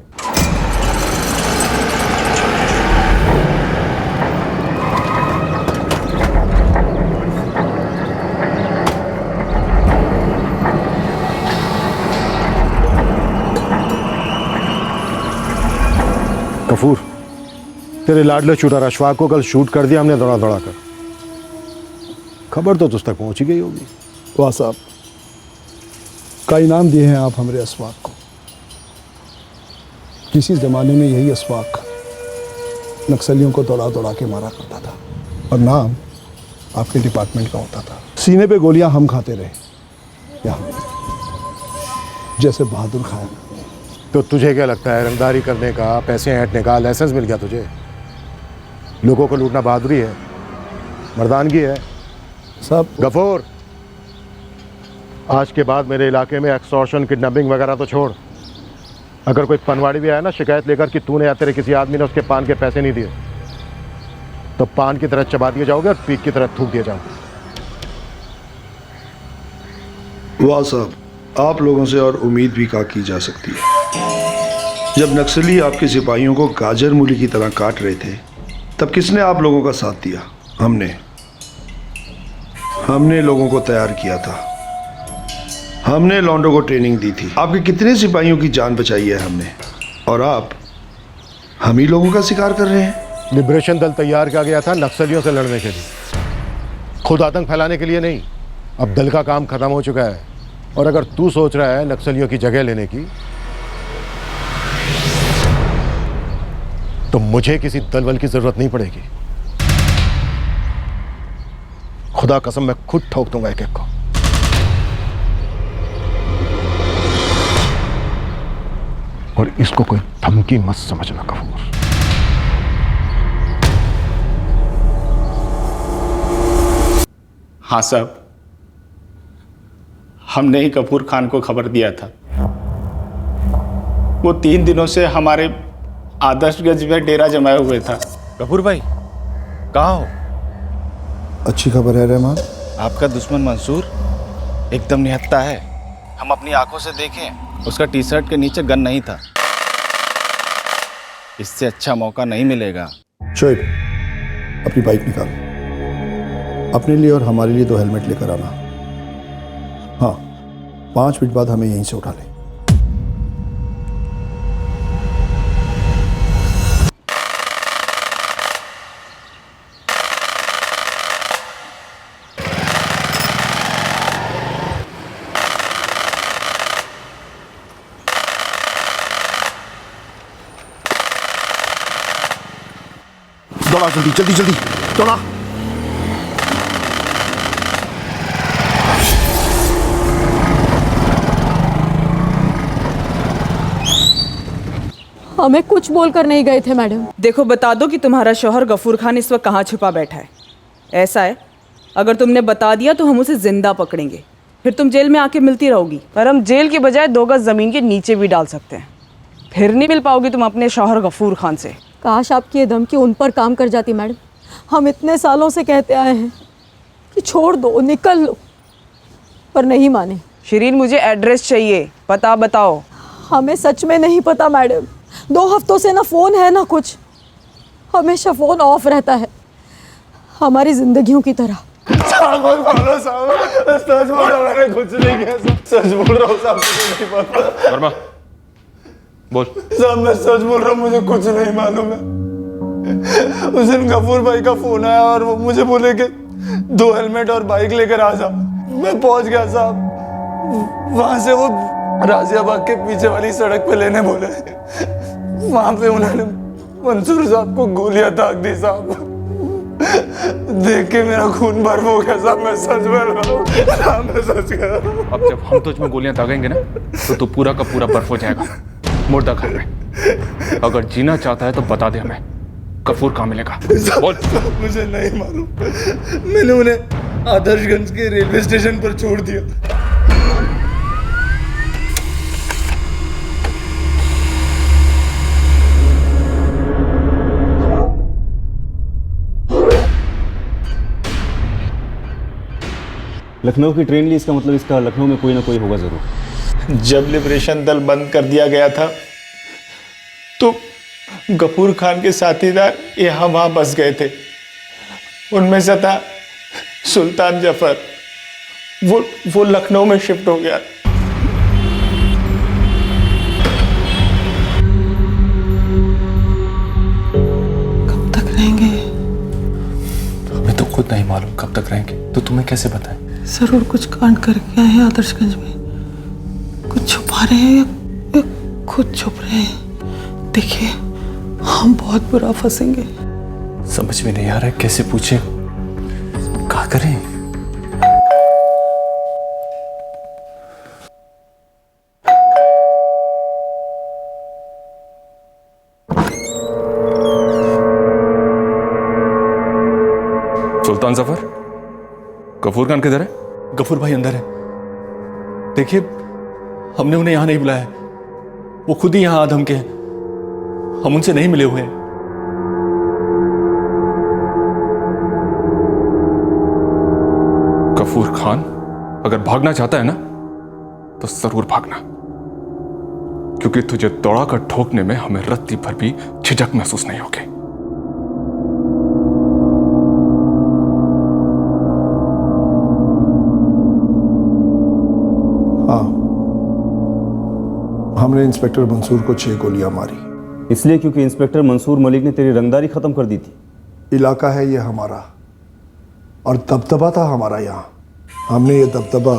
गफूर, तेरे लाडले शूटर अशफाक को कल शूट कर दिया हमने दौड़ा दौड़ा कर। खबर तो तुझ तक पहुंच ही गई होगी। वाह साहब, का इनाम दिए हैं आप हमारे अशफाक को। किसी ज़माने में यही अशफाक नक्सलियों को दौड़ा दौड़ा के मारा करता था और नाम आपके डिपार्टमेंट का होता था। सीने पे गोलियां हम खाते रहे यहाँ, जैसे बहादुर खान। तो तुझे क्या लगता है रंगदारी करने का, पैसे ऐंठने का लाइसेंस मिल गया तुझे? लोगों को लूटना बहादुरी है, मर्दानगी है सब। गफूर, आज के बाद मेरे इलाके में एक्सटॉर्शन, किडनैपिंग वगैरह तो छोड़। अगर कोई पनवाड़ी भी आया ना शिकायत लेकर कि तूने या तेरे किसी आदमी ने उसके पान के पैसे नहीं दिए, तो पान की तरह चबा दिए जाओगे और पीक की तरह थूक दिए जाओगे। वाह साहब, आप लोगों से और उम्मीद भी क्या की जा सकती है। जब नक्सली आपके सिपाहियों को गाजर मूली की तरह काट रहे थे तब किसने आप लोगों का साथ दिया? हमने लोगों को तैयार किया था, हमने लॉन्डो को ट्रेनिंग दी थी। आपके कितने सिपाहियों की जान बचाई है हमने, और आप हम ही लोगों का शिकार कर रहे हैं। लिबरेशन दल तैयार किया गया था नक्सलियों से लड़ने के लिए, खुद आतंक फैलाने के लिए नहीं। अब दल का काम खत्म हो चुका है और अगर तू सोच रहा है नक्सलियों की जगह लेने की, तो मुझे किसी दलबल की जरूरत नहीं पड़ेगी। खुदा कसम मैं खुद ठोक दूंगा एक एक को। और इसको कोई धमकी मत समझना गफूर। हाँ साहब, हमने ही गफूर खान को खबर दिया था। वो 3 दिनों से हमारे आदर्शगंज में डेरा जमाए हुए था। गफूर भाई कहाँ हो? अच्छी खबर है रहमान। आपका दुश्मन मंसूर एकदम निहत्था है। हम अपनी आंखों से देखें, उसका टी शर्ट के नीचे गन नहीं था। इससे अच्छा मौका नहीं मिलेगा। शोएब, अपनी बाइक निकाल, अपने लिए और हमारे लिए 2 हेलमेट लेकर आना। हाँ, 5 मिनट बाद हमें यहीं से उठा ले। दौड़ा, जल्दी जल्दी जल्दी दौड़ा। हमें कुछ बोलकर नहीं गए थे मैडम। देखो, बता दो कि तुम्हारा शौहर गफूर खान इस वक्त कहाँ छुपा बैठा है। ऐसा है, अगर तुमने बता दिया तो हम उसे जिंदा पकड़ेंगे, फिर तुम जेल में आके मिलती रहोगी। पर हम जेल की बजाय 2 गज जमीन के नीचे भी डाल सकते हैं, फिर नहीं मिल पाओगी तुम अपने शौहर गफूर खान से। काश आपकी ये धमकी उन पर काम कर जाती मैडम। हम इतने सालों से कहते आए हैं कि छोड़ दो, निकल लो, पर नहीं माने। शिरीन, मुझे एड्रेस चाहिए, पता बताओ। हमें सच में नहीं पता मैडम। 2 हफ्तों से ना फोन है ना कुछ, हमेशा फोन ऑफ रहता है, हमारी जिंदगियों की तरह। सच बोल रहा हूँ, मैंने कुछ नहीं किया। सच बोल रहा हूँ साहब, मुझे नहीं पता। वर्मा बोल। साहब मैं सच बोल रहा हूँ, मुझे कुछ नहीं मालूम है। उस दिन गफूर भाई का फोन आया और वो मुझे बोले कि 2 हेलमेट और बाइक लेकर आ जा। मैं पहुंच गया साहब, वहां से वो राजियाबाग के पीछे वाली सड़क पे लेने बोले। वहां पे उन्होंने मंसूर साहब को गोलियां दाग दी साहब। देख के मेरा खून बर्फ हो गया साहब, मैं सच बोल रहा हूँ साहब, मैं सच कह रहा हूँ। अब जब हम तुझ में गोलियां दागेंगे ना तो तू पूरा का पूरा बर्फ हो जाएगा, मुर्दा घर में। अगर जीना चाहता है तो बता दे हमें, गफूर कहाँ मिलेगा? बोल। मुझे नहीं मालूम, मैंने उन्हें आदर्शगंज के रेलवे स्टेशन पर छोड़ दिया। लखनऊ की ट्रेन ली, इसका मतलब इसका लखनऊ में कोई ना कोई होगा जरूर। जब लिबरेशन दल बंद कर दिया गया था तो गफूर खान के साथीदार यहाँ वहाँ बस गए थे। उनमें से था सुल्तान जफर, वो लखनऊ में शिफ्ट हो गया। कब तक रहेंगे? हमें तो खुद नहीं मालूम कब तक रहेंगे, तो तुम्हें कैसे बताएं? जरूर कुछ कांड करके आए हैं आदर्शगंज में, कुछ छुपा रहे हैं या खुद छुप रहे हैं। देखिए, हम बहुत बुरा फंसेंगे। समझ में नहीं आ रहा है कैसे पूछे, क्या करें? सुल्तान जफर, गफूर खान किधर है? गफूर भाई अंदर है। देखिए, हमने उन्हें यहां नहीं बुलाया है, वो खुद ही यहां आधम के हैं, हम उनसे नहीं मिले हुए हैं। गफूर खान अगर भागना चाहता है ना तो जरूर भागना, क्योंकि तुझे दौड़ाकर ठोकने में हमें रत्ती भर भी झिझक महसूस नहीं होगी। हाँ, हमने इंस्पेक्टर मंसूर को 6 गोलियां मारी। इसलिए क्योंकि इंस्पेक्टर मंसूर मलिक ने तेरी रंगदारी खत्म कर दी थी। इलाका है ये हमारा और दबदबा था हमारा यहाँ। हमने ये दबदबा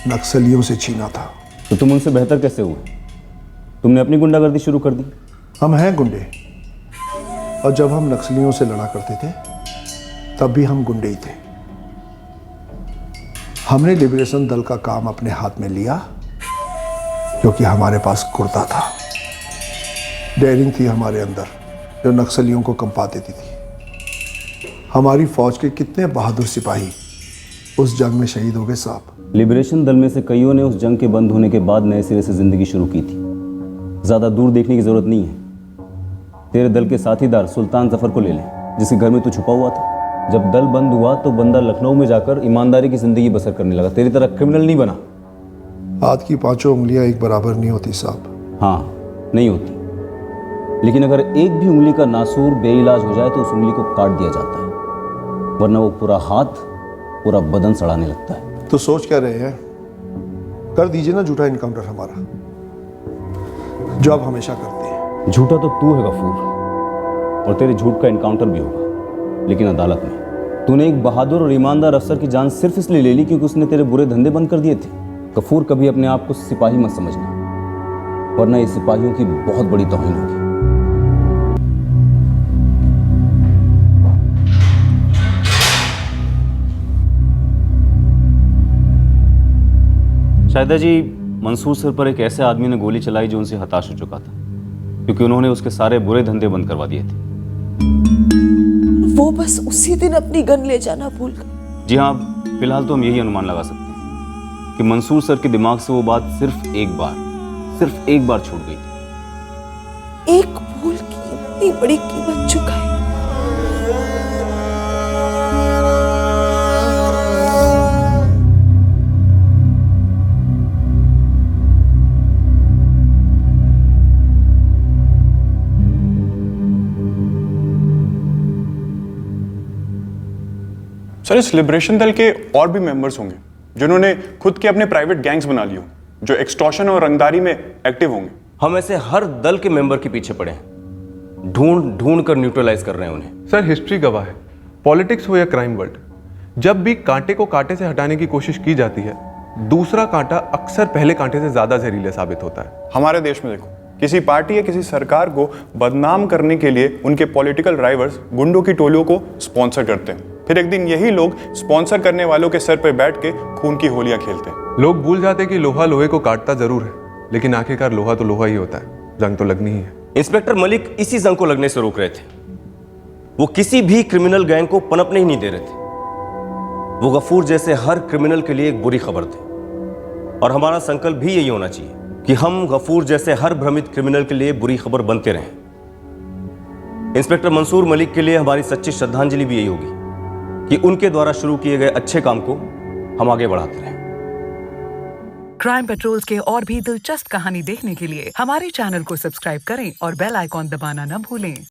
नक्सलियों से छीना था। तो तुम उनसे बेहतर कैसे हुए? तुमने अपनी गुंडागर्दी शुरू कर दी। हम हैं गुंडे, और जब हम नक्सलियों से लड़ा करते थे तब भी हम गुंडे ही थे। हमने लिबरेशन दल का काम अपने हाथ में लिया क्योंकि हमारे पास कुर्ता था, डेयरिंग थी हमारे अंदर जो नक्सलियों को कंपा देती थी। हमारी फौज के कितने बहादुर सिपाही उस जंग में शहीद हो गए साहब। लिबरेशन दल में से कईयों ने उस जंग के बंद होने के बाद नए सिरे से जिंदगी शुरू की थी। ज़्यादा दूर देखने की जरूरत नहीं है। तेरे दल के साथीदार सुल्तान जफर को ले ले, जिसके घर में तू छुपा हुआ था। जब दल बंद हुआ तो बंदा लखनऊ में जाकर ईमानदारी की जिंदगी बसर करने लगा, तेरी तरह क्रिमिनल नहीं बना। हाथ की 5 उंगलियां एक बराबर नहीं होती साहब। हाँ, नहीं होती, लेकिन अगर एक भी उंगली का नासूर बेइलाज हो जाए तो उस उंगली को काट दिया जाता है, वरना वो पूरा हाथ पूरा बदन सड़ाने लगता है। तो सोच क्या रहे हैं? कर दीजिए ना झूठा इनकाउंटर हमारा, जो आप हमेशा करते हैं। झूठा तो तू है गफूर, और तेरे झूठ का इनकाउंटर भी होगा, लेकिन अदालत में। तूने एक बहादुर और ईमानदार अफसर की जान सिर्फ इसलिए ले ली क्योंकि उसने तेरे बुरे धंधे बंद कर दिए थे। गफूर, कभी अपने आप को सिपाही मत समझना, वरना ये सिपाहियों की बहुत बड़ी तौहीन होगी। शाहिदा जी, मंसूर सर पर एक ऐसे आदमी ने गोली चलाई जो उनसे हताश हो चुका था। क्योंकि उन्होंने उसके सारे बुरे धंधे बंद करवा दिए थे। वो बस उसी दिन अपनी गन ले जाना भूल गए। जी हाँ, फिलहाल तो हम यही अनुमान लगा सकते हैं कि मंसूर सर के दिमाग से वो बात सिर्फ एक बार छूट गई थी। एक भूल की इतनी बड़ी कीमत चुकाई। सर, इस लिबरेशन दल के और भी मेंबर्स होंगे जिन्होंने खुद के अपने प्राइवेट गैंग्स बना लिए हों, जो एक्सटॉर्शन और रंगदारी में एक्टिव होंगे। हम ऐसे हर दल के मेंबर के पीछे पड़े हैं, ढूंढ कर न्यूट्रलाइज कर रहे हैं उन्हें। सर, हिस्ट्री गवाह है, पॉलिटिक्स हो या क्राइम वर्ल्ड, जब भी कांटे को कांटे से हटाने की कोशिश की जाती है, दूसरा कांटा अक्सर पहले कांटे से ज्यादा जहरीला साबित होता है। हमारे देश में देखो, किसी पार्टी या किसी सरकार को बदनाम करने के लिए उनके पॉलिटिकल राइवल्स गुंडों की टोलियों को स्पॉन्सर करते हैं। फिर एक दिन यही लोग स्पॉन्सर करने वालों के सर पर बैठ के खून की होलियां खेलते हैं। लोग भूल जाते हैं कि लोहा लोहे को काटता जरूर है, लेकिन आखिरकार लोहा तो लोहा ही होता है, जंग तो लगनी ही है। इंस्पेक्टर मलिक इसी जंग को लगने से रोक रहे थे। वो किसी भी क्रिमिनल गैंग को पनपने ही नहीं दे रहे थे। वो गफूर जैसे हर क्रिमिनल के लिए एक बुरी खबर थे, और हमारा संकल्प भी यही होना चाहिए कि हम गफूर जैसे हर भ्रमित क्रिमिनल के लिए बुरी खबर बनते रहें। इंस्पेक्टर मंसूर मलिक के लिए हमारी सच्ची श्रद्धांजलि भी यही होगी कि उनके द्वारा शुरू किए गए अच्छे काम को हम आगे बढ़ाते रहें। क्राइम पेट्रोल्स के और भी दिलचस्प कहानी देखने के लिए हमारे चैनल को सब्सक्राइब करें और बेल आइकॉन दबाना न भूलें।